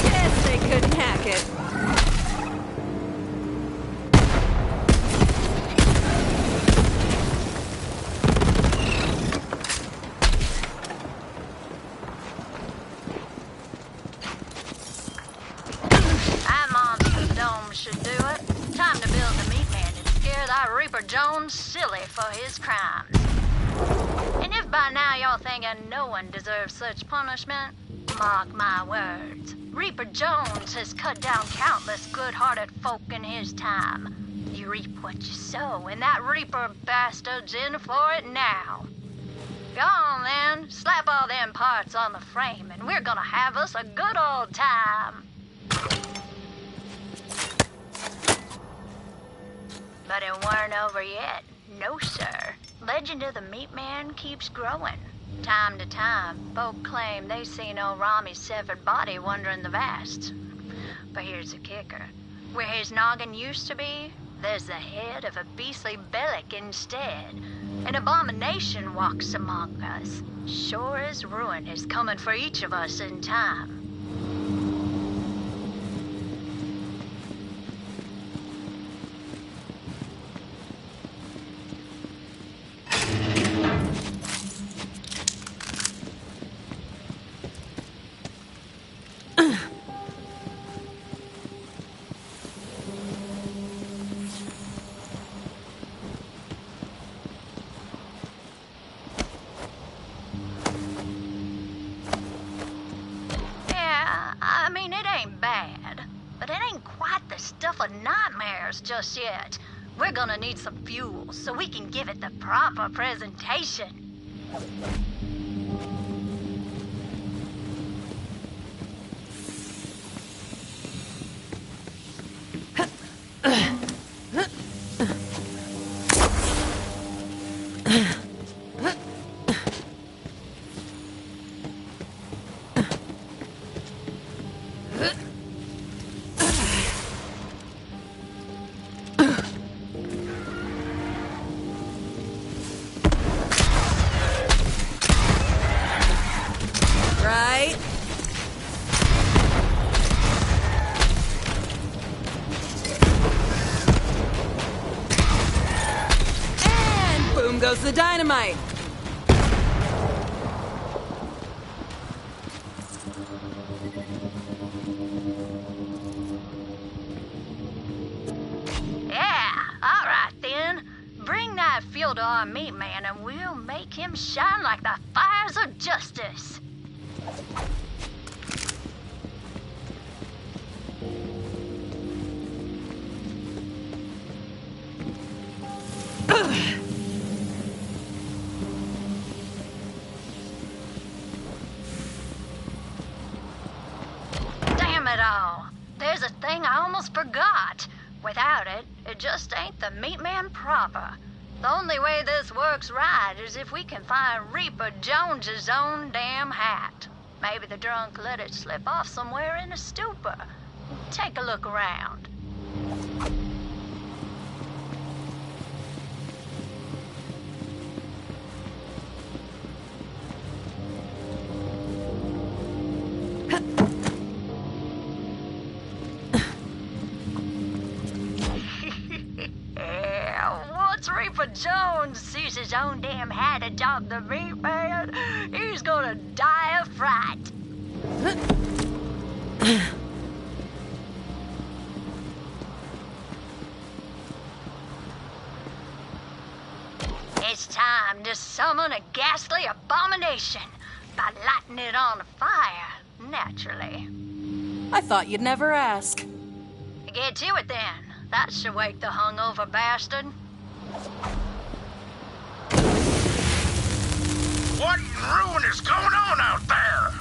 Speaker 12: Guess they couldn't hack it.
Speaker 13: Should do it. Time to build the Meat Man and scare that Reaper Jones silly for his crimes. And if by now you're thinking no one deserves such punishment, mark my words. Reaper Jones has cut down countless good-hearted folk in his time. You reap what you sow, and that Reaper bastard's in for it now. Go on then, slap all them parts on the frame, and we're gonna have us a good old time. But it weren't over yet. No, sir. Legend of the Meat Man keeps growing. Time to time, folk claim they seen old Rami's severed body wandering the vast. But here's the kicker. Where his noggin used to be, there's the head of a beastly Bellic instead. An abomination walks among us. Sure as ruin is coming for each of us in time. Stuff of nightmares just yet. We're gonna need some fuel so we can give it the proper presentation.
Speaker 12: Goes the dynamite.
Speaker 13: Yeah, all right then. meat man and we'll make him shine like the fires of justice. Damn it all. There's a thing I almost forgot. Without it, it just ain't the meat man proper. The only way this works right is if we can find Reaper Jones's own damn hat. Maybe the drunk let it slip off somewhere in a stupor. Take a look around. Once Reaper Jones sees his own damn hat atop the meat man, he's gonna die of fright. It's time to summon a ghastly abomination by lighting it on fire, naturally.
Speaker 12: I thought you'd never ask.
Speaker 13: Get to it then. That should wake the hungover bastard.
Speaker 11: What in ruin is going on out there?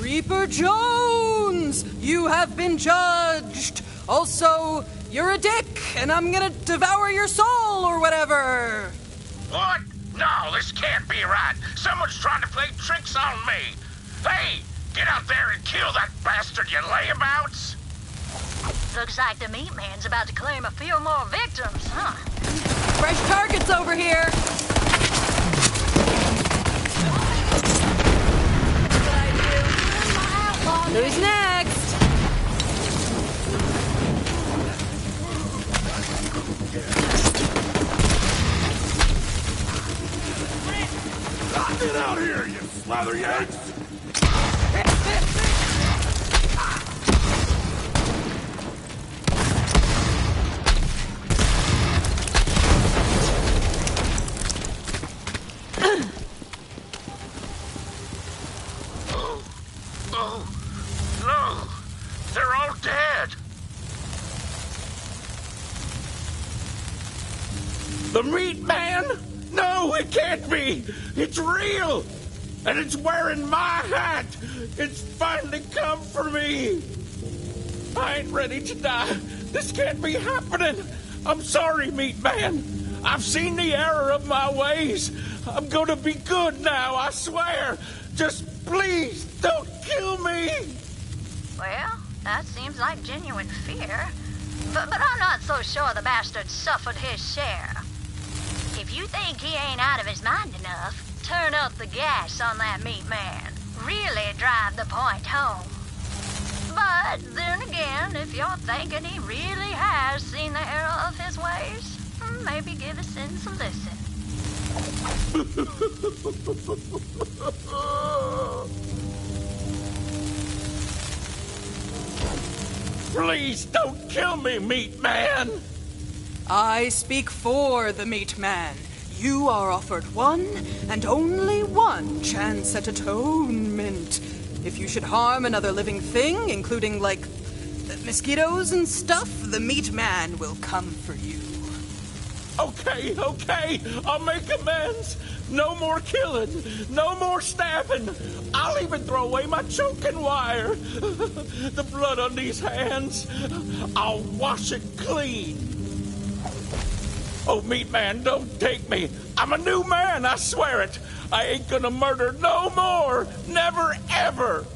Speaker 12: Reaper Jones! You have been judged! Also, you're a dick, and I'm gonna devour your soul or whatever!
Speaker 11: What? No, this can't be right. Someone's trying to play tricks on me. Hey, get out there and kill that bastard, you layabouts!
Speaker 13: Looks like the meat man's about to claim a few more victims, huh?
Speaker 12: Fresh targets over here! Who's next?
Speaker 11: Get out here, you slatheryanks!
Speaker 9: The meat man? No, it can't be. It's real. And it's wearing my hat. It's finally come for me. I ain't ready to die. This can't be happening. I'm sorry, meat man. I've seen the error of my ways. I'm gonna be good now, I swear. Just please don't kill me.
Speaker 13: Well, that seems like genuine fear. But I'm not so sure the bastard suffered his share. If you think he ain't out of his mind enough, turn up the gas on that meat man. Really drive the point home. But then again, if you're thinking he really has seen the error of his ways, maybe give his sins a listen.
Speaker 9: Please don't kill me, meat man.
Speaker 12: I speak for the meat man. You are offered one and only one chance at atonement. If you should harm another living thing, including, like, mosquitoes and stuff, the meat man will come for you.
Speaker 9: Okay, I'll make amends. No more killing, no more stabbing. I'll even throw away my choking wire. The blood on these hands, I'll wash it clean. Oh, meat man, don't take me. I'm a new man, I swear it. I ain't gonna murder no more. Never, ever.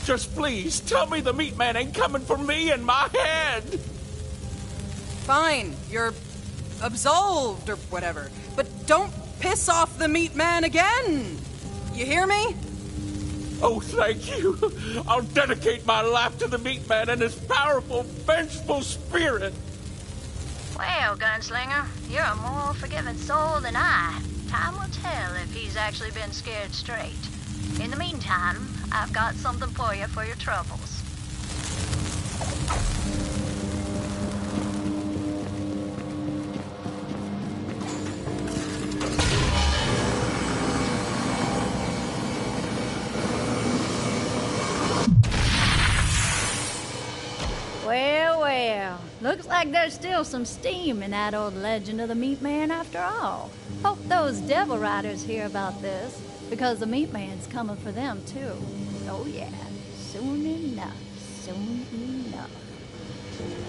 Speaker 9: Just please, tell me the meat man ain't coming for me and my head.
Speaker 12: Fine, you're absolved or whatever. But don't piss off the meat man again. You hear me?
Speaker 9: Oh, thank you. I'll dedicate my life to the meat man and his powerful, vengeful spirit.
Speaker 13: Well, Gunslinger, you're a more forgiving soul than I. Time will tell if he's actually been scared straight. In the meantime, I've got something for you for your troubles.
Speaker 14: Looks like there's still some steam in that old legend of the Meat Man after all. Hope those devil riders hear about this, because the Meat Man's coming for them too. Oh yeah, soon enough, soon enough.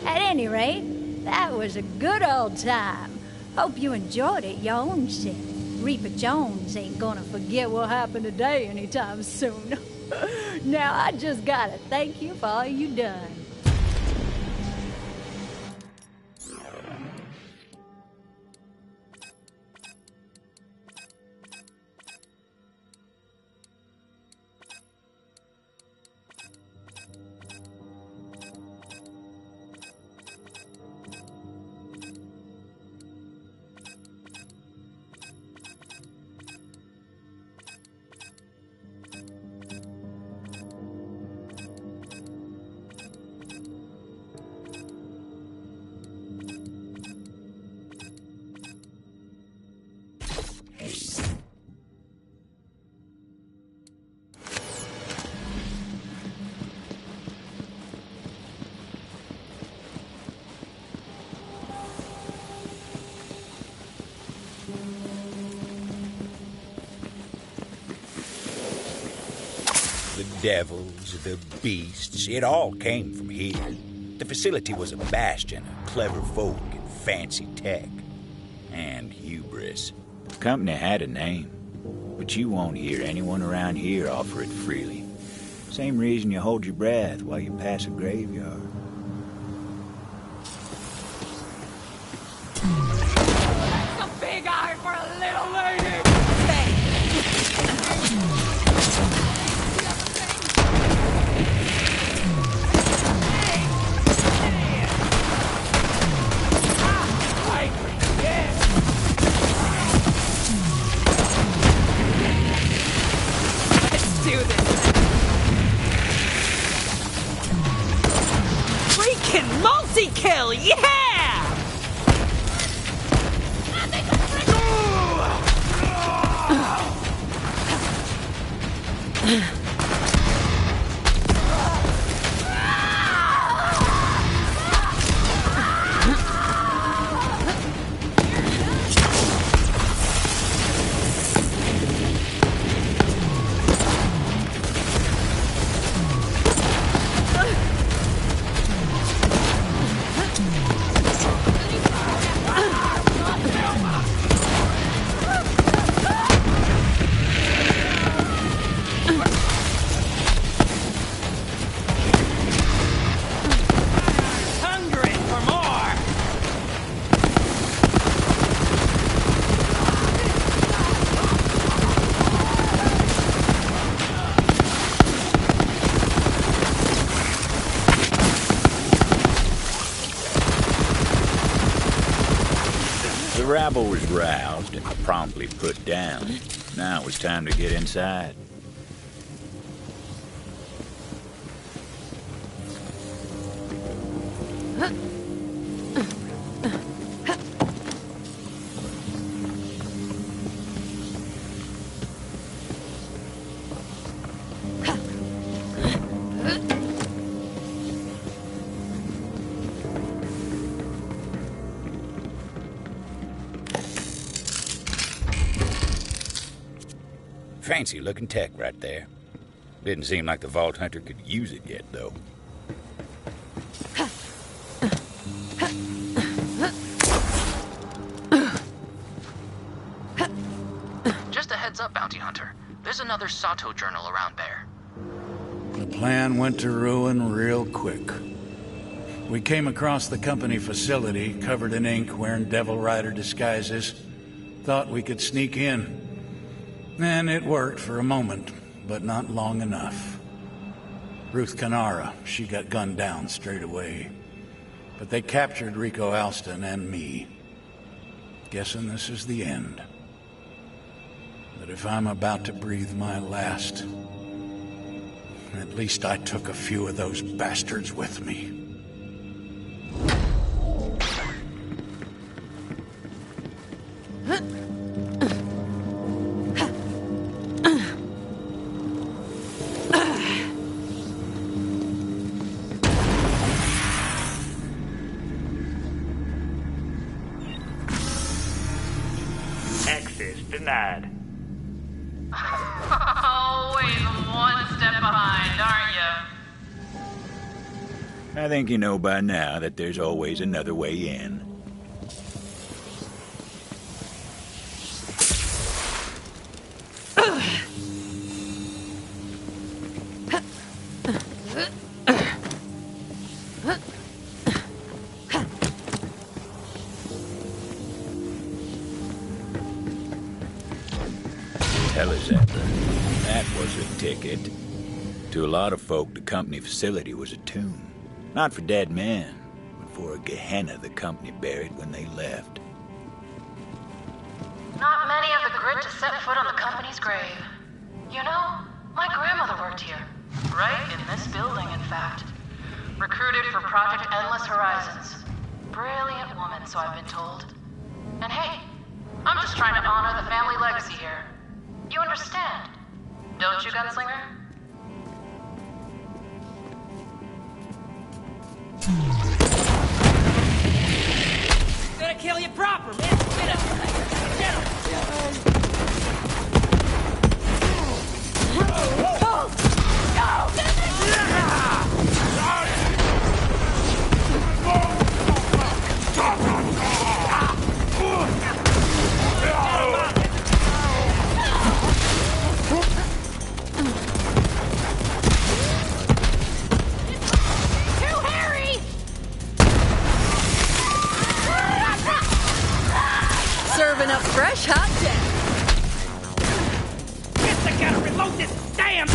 Speaker 14: At any rate, that was a good old time. Hope you enjoyed it your own self. Reaper Jones ain't gonna forget what happened today anytime soon. Now I just gotta thank you for all you done.
Speaker 5: The devils, the beasts, it all came from here. The facility was a bastion of clever folk and fancy tech. And hubris. The company had a name, but you won't hear anyone around here offer it freely. Same reason you hold your breath while you pass a graveyard.
Speaker 3: That's a big eye for a little lady!
Speaker 12: Let's do this. Freaking multi-kill, yeah!
Speaker 5: The rabble was roused and promptly put down. Now it was time to get inside. Fancy looking tech right there. Didn't seem like the Vault Hunter could use it yet, though.
Speaker 6: Just a heads up, Bounty Hunter. There's another Sato journal around there.
Speaker 8: The plan went to ruin real quick. We came across the company facility, covered in ink, wearing Devil Rider disguises. Thought we could sneak in. And it worked for a moment, but not long enough. Ruth Canara, she got gunned down straight away. But they captured Rico Alston and me. Guessing this is the end. But if I'm about to breathe my last, at least I took a few of those bastards with me.
Speaker 15: denied.
Speaker 4: Always one step behind, aren't you?
Speaker 5: I think you know by now that there's always another way in. Hell is that? That was a ticket. To a lot of folk, the company facility was a tomb. Not for dead men, but for a Gehenna the company buried when they left.
Speaker 4: Not many of the grit to set foot on the company's grave. You know, my grandmother worked here. Right in this building, in fact. Recruited for Project Endless Horizons. Brilliant woman, so I've been told. And hey, I'm just trying to honor the family legacy here. You understand, don't you, Gunslinger?
Speaker 16: Gonna kill you proper, man. Get up.
Speaker 12: Serving up fresh hot death.
Speaker 16: Guess I gotta reload this damn.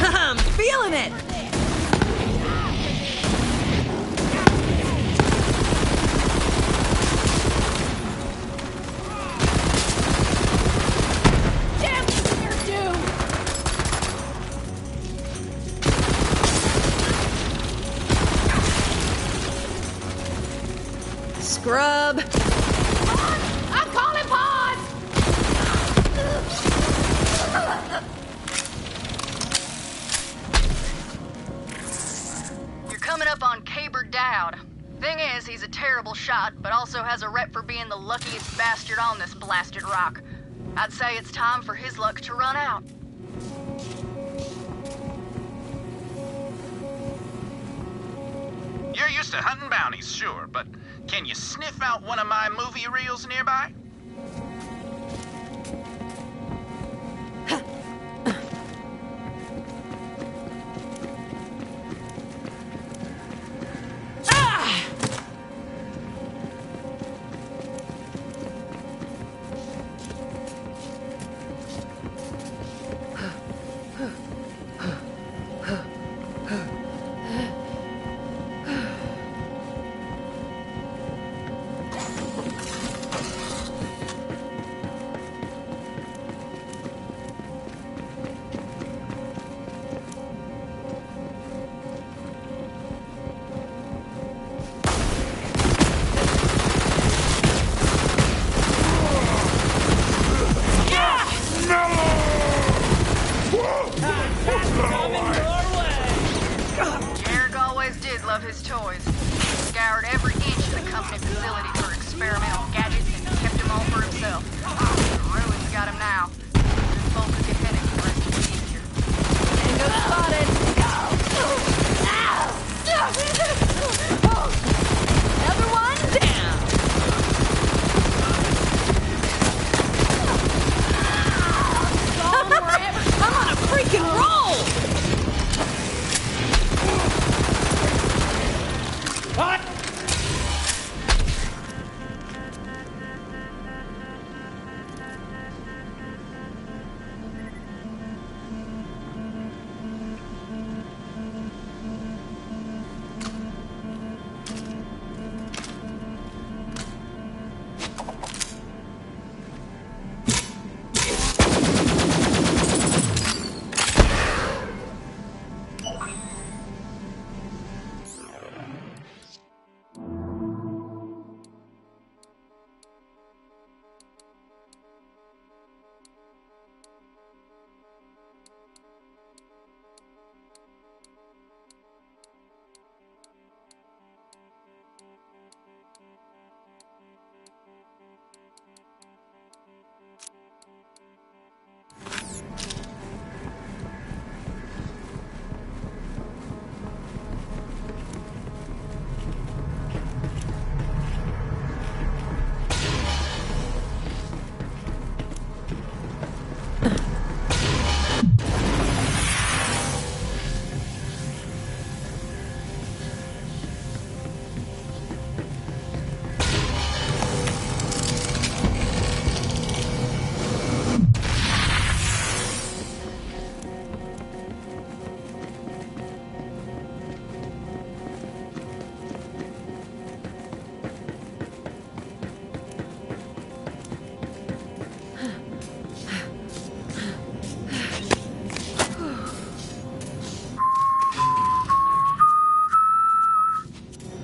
Speaker 12: I'm feeling it! Scrub!
Speaker 16: I'm calling pause!
Speaker 10: You're coming up on Caber Dowd. Thing is, he's a terrible shot, but also has a rep for being the luckiest bastard on this blasted rock. I'd say it's time for his luck to run out.
Speaker 11: You're used to hunting bounties, sure, but can you sniff out one of my movie reels nearby?
Speaker 10: experimental gadgets and kept them all for himself. The ruins got him now. His folks will get headed for the rest of the future.
Speaker 12: Tango spotted. Another one down. I'm on a freaking roll.
Speaker 9: What?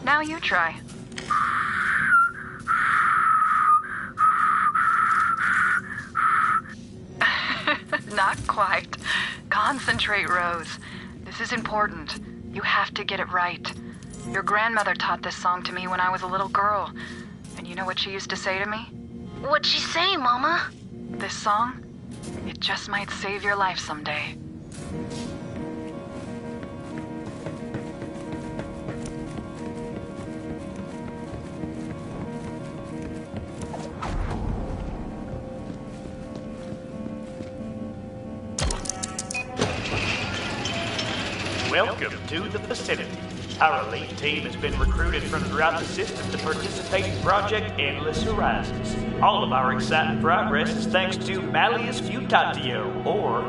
Speaker 4: Now you try. Not quite. Concentrate, Rose. This is important. You have to get it right. Your grandmother taught this song to me when I was a little girl. And you know what she used to say to me?
Speaker 13: What'd she say, Mama?
Speaker 4: This song, it just might save your life someday.
Speaker 15: Welcome to the facility. Our elite team has been recruited from throughout the system to participate in Project Endless Horizons. All of our exciting progress is thanks to Malleus Futatio, or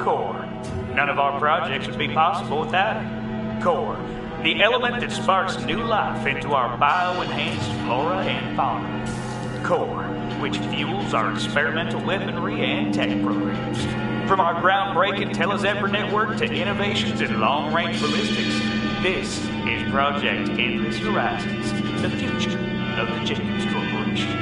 Speaker 15: Core. None of our projects would be possible without it. Core, the element that sparks new life into our bio-enhanced flora and fauna. Core, which fuels our experimental weaponry and tech programs. From our groundbreaking Telezebra network to innovations in long-range ballistics, this is Project Endless Horizons, the future of the Jenkins Corporation.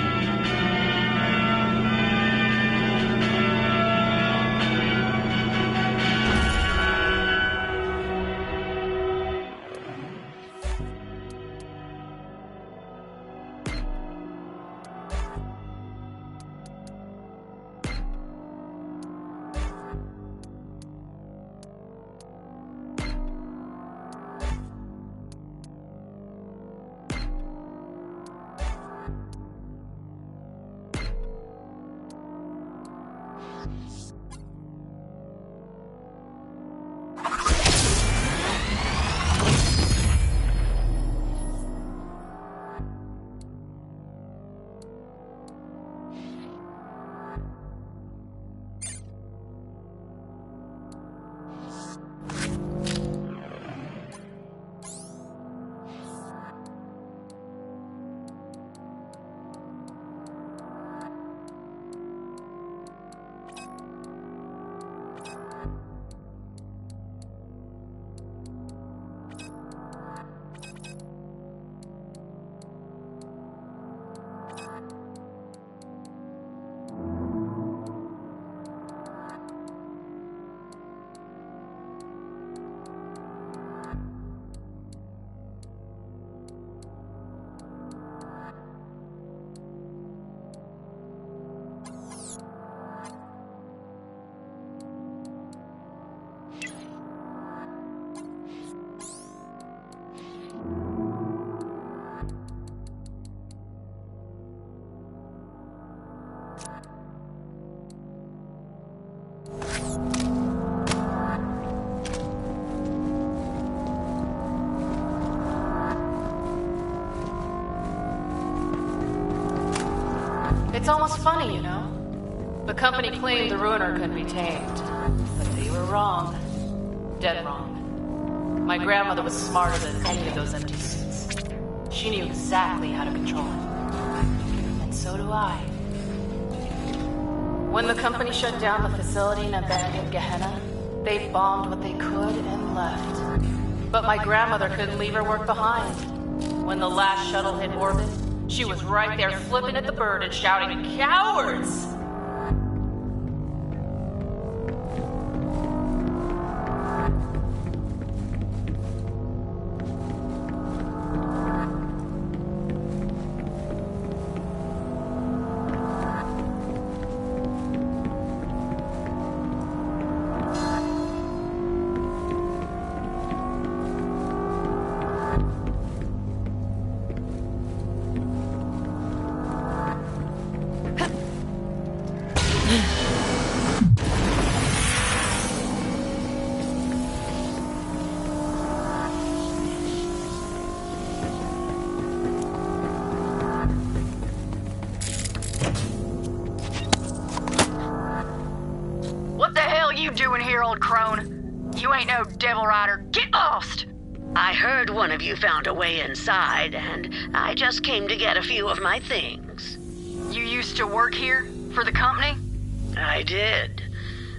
Speaker 2: It's almost funny, you know? The company claimed the Ruiner could be tamed, but they were wrong. Dead wrong. My grandmother was smarter than any of those empty suits. She knew exactly how to control it. And so do I. When the company shut down the facility in abandoned Gehenna, they bombed what they could and left. But my grandmother couldn't leave her work behind. When the last shuttle hit orbit, she was right there flipping at the bird and shouting, "Cowards!"
Speaker 10: You doing here, old crone? You ain't no devil rider. Get lost!
Speaker 1: I heard one of you found a way inside, and I just came to get a few of my things.
Speaker 10: You used to work here? For the company?
Speaker 1: I did.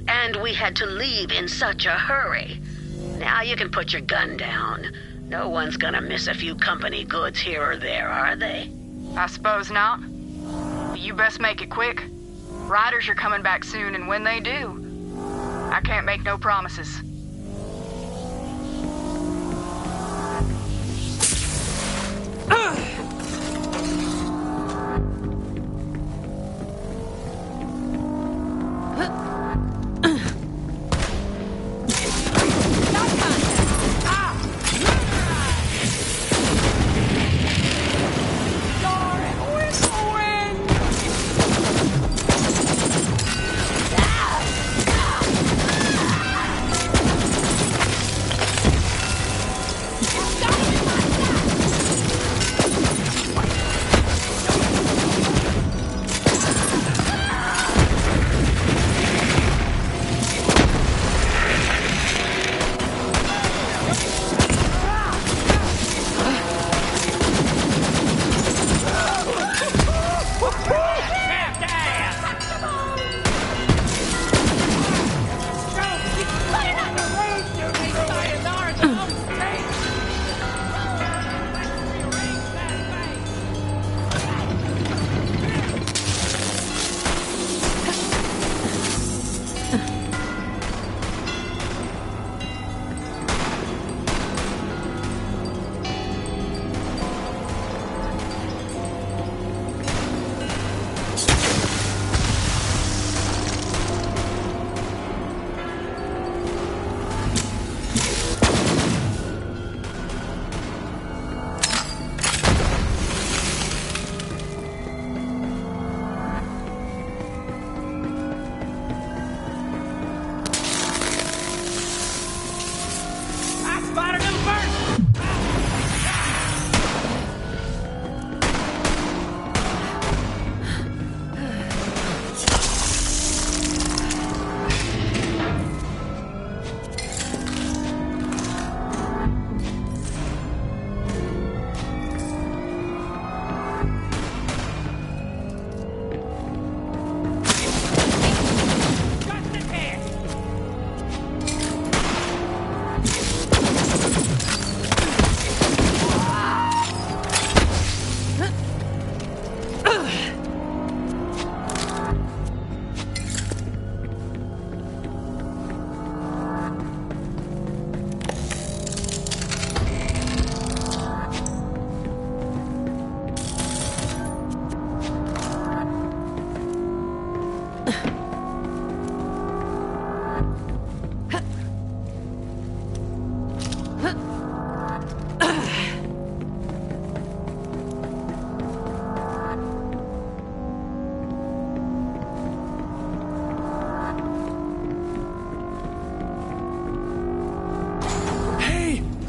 Speaker 1: And we had to leave in such a hurry. Now you can put your gun down. No one's gonna miss a few company goods here or there, are they?
Speaker 10: I suppose not. But you best make it quick. Riders are coming back soon, and when they do, I can't make no promises.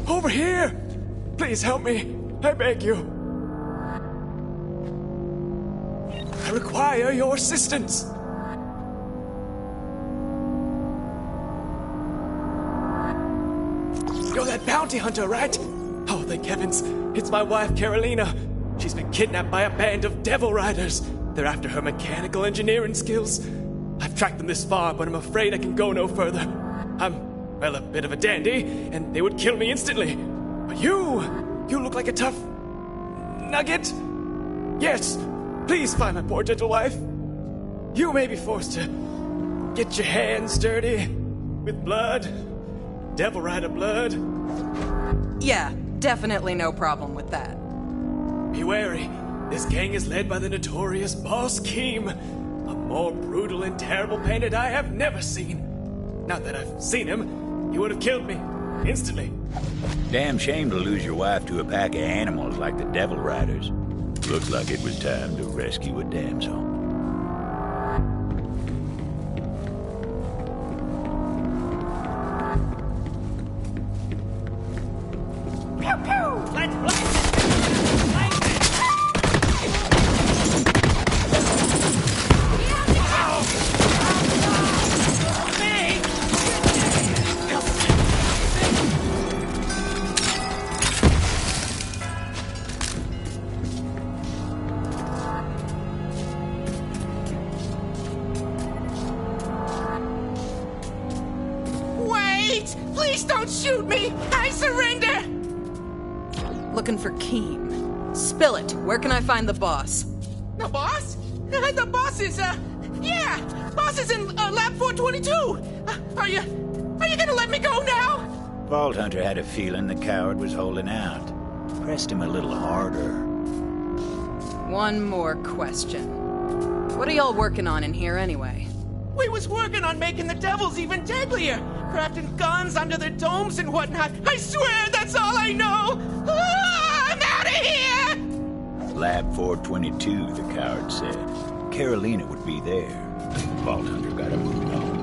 Speaker 17: Over here! Please help me. I beg you. I require your assistance. You're that bounty hunter, right? Oh, thank heavens. It's my wife, Carolina. She's been kidnapped by a band of devil riders. They're after her mechanical engineering skills. I've tracked them this far, but I'm afraid I can go no further. I'm, well, a bit of a dandy, and they would kill me instantly. But you look like a tough nugget. Yes, please find my poor gentle wife. You may be forced to get your hands dirty with blood, devil rider blood.
Speaker 12: Yeah, definitely no problem with that.
Speaker 17: Be wary. This gang is led by the notorious Boss Keem, a more brutal and terrible bandit I have never seen. Not that I've seen him, he would have killed me instantly.
Speaker 5: Damn shame to lose your wife to a pack of animals like the Devil Riders. Looks like it was time to rescue a damsel.
Speaker 16: Pew pew! Let's blast it!
Speaker 11: Please don't shoot me! I surrender!
Speaker 12: Looking for Keem. Spill it. Where can I find the boss?
Speaker 11: The boss? The boss is, yeah! Boss is in Lab 422! Are you gonna let me go now?
Speaker 5: Vault Hunter had a feeling the coward was holding out. Pressed him a little harder.
Speaker 12: One more question. What are y'all working on in here anyway?
Speaker 11: We was working on making the devils even deadlier, crafting guns under their domes and whatnot. I swear that's all I know! I'm out of here!
Speaker 5: Lab 422, the coward said. Carolina would be there. Vault Hunter got to move on.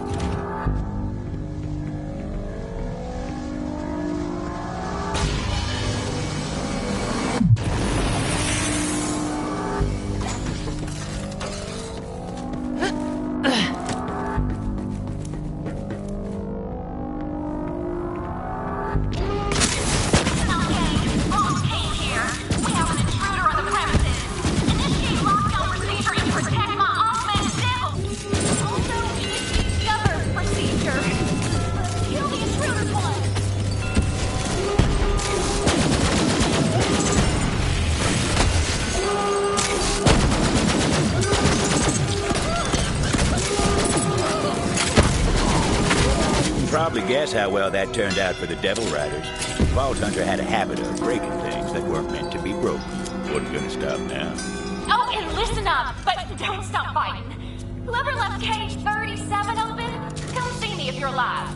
Speaker 5: Probably guess how well that turned out for the Devil Riders. Vault Hunter had a habit of breaking things that weren't meant to be broken. Wasn't gonna stop now.
Speaker 3: Oh, and listen up, but don't stop fighting. Whoever left cage 37 open, come see me if you're alive.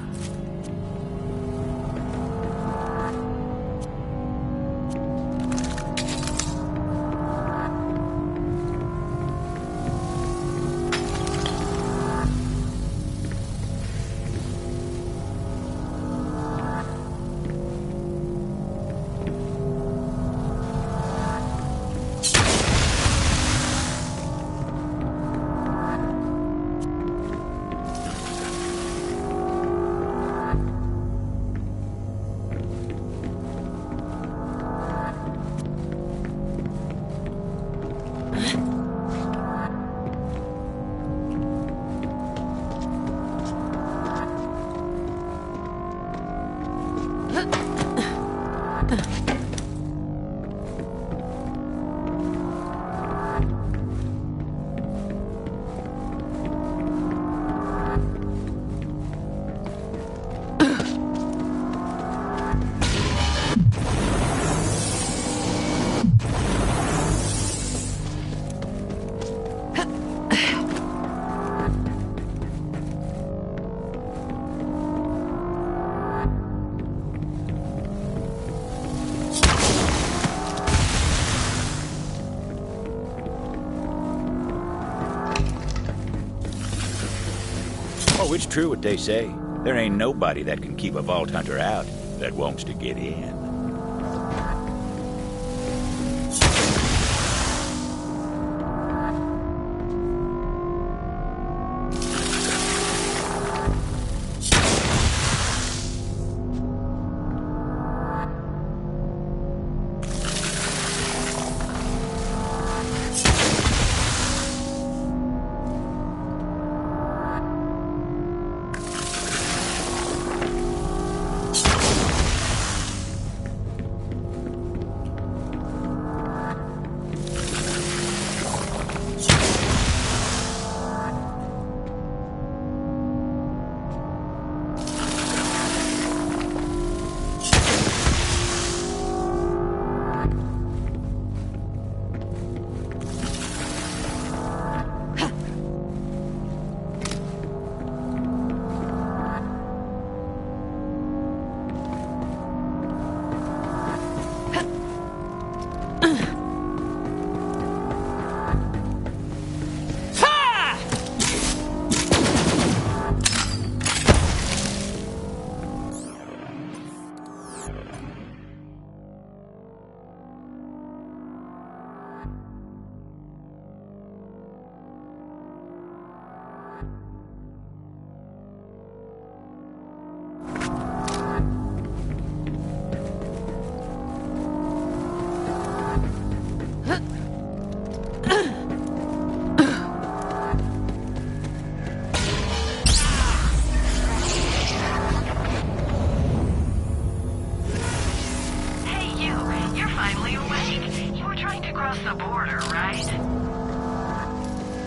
Speaker 5: Oh, it's true what they say. There ain't nobody that can keep a Vault Hunter out that wants to get in.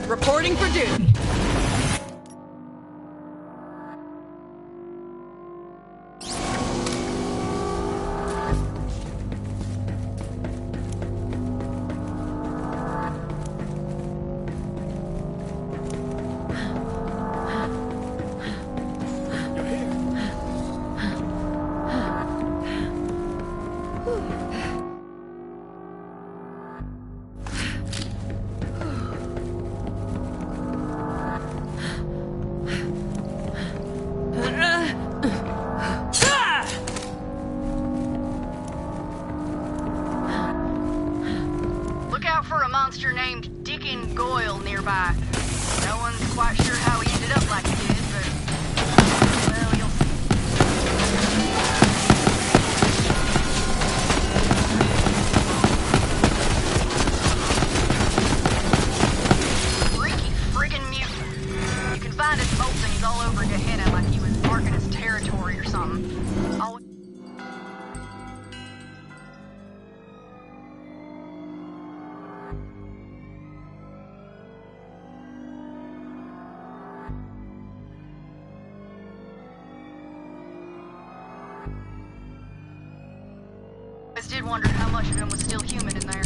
Speaker 12: Reporting for duty.
Speaker 10: Monster named Deacon Goyle nearby. No one's quite sure how he ended up like he did, but well, you'll see. Freaky friggin' mutant. You can find his moltings all over Gehenna like he was marking his territory or something. I did wonder how much of him was still human in there.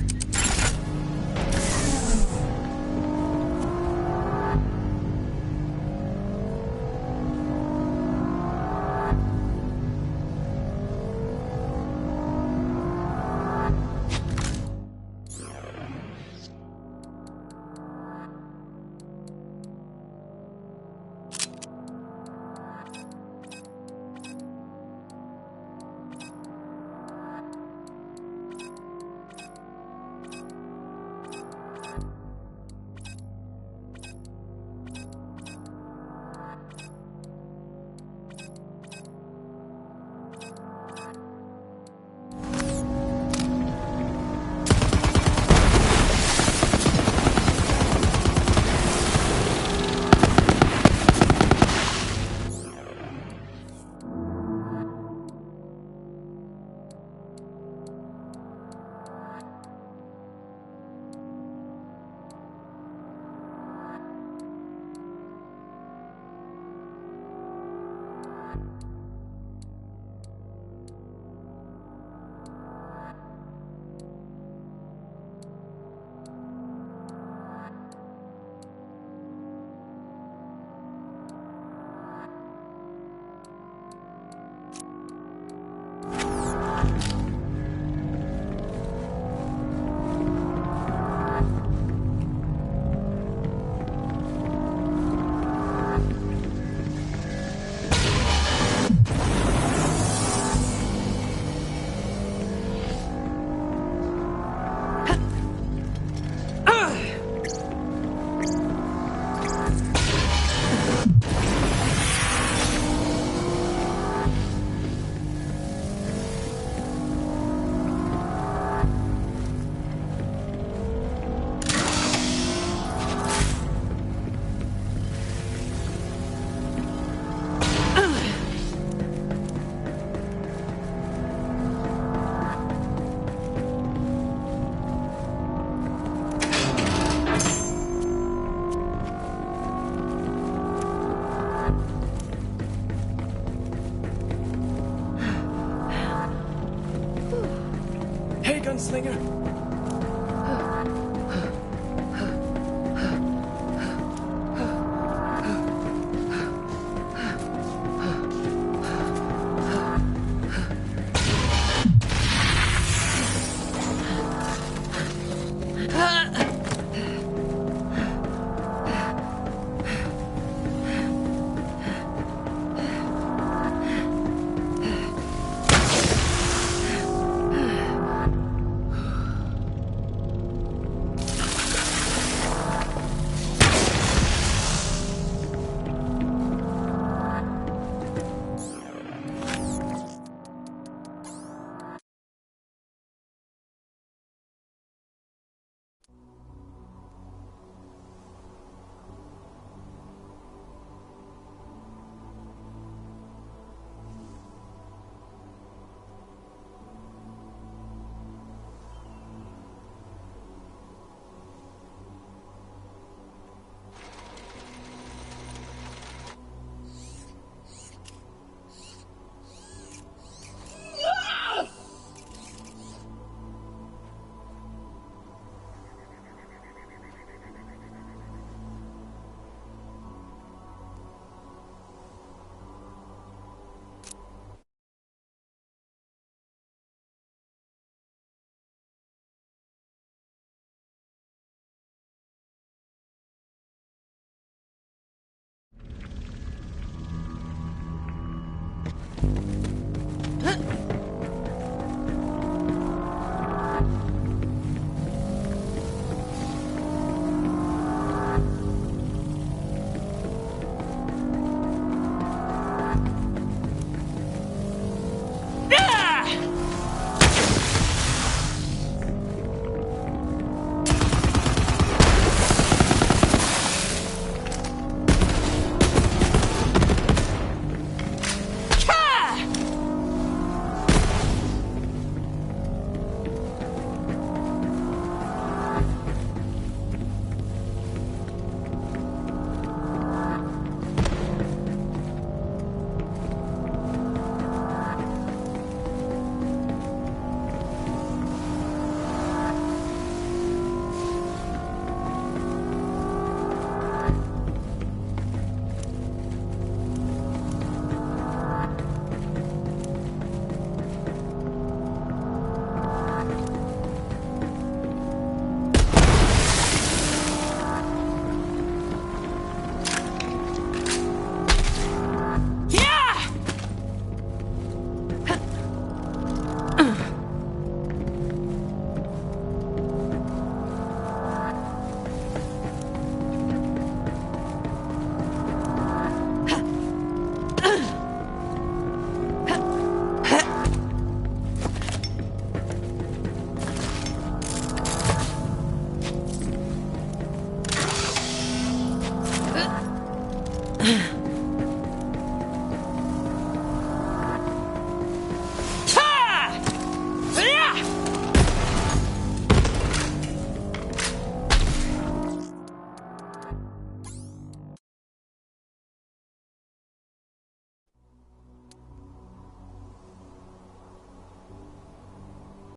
Speaker 17: Gunslinger!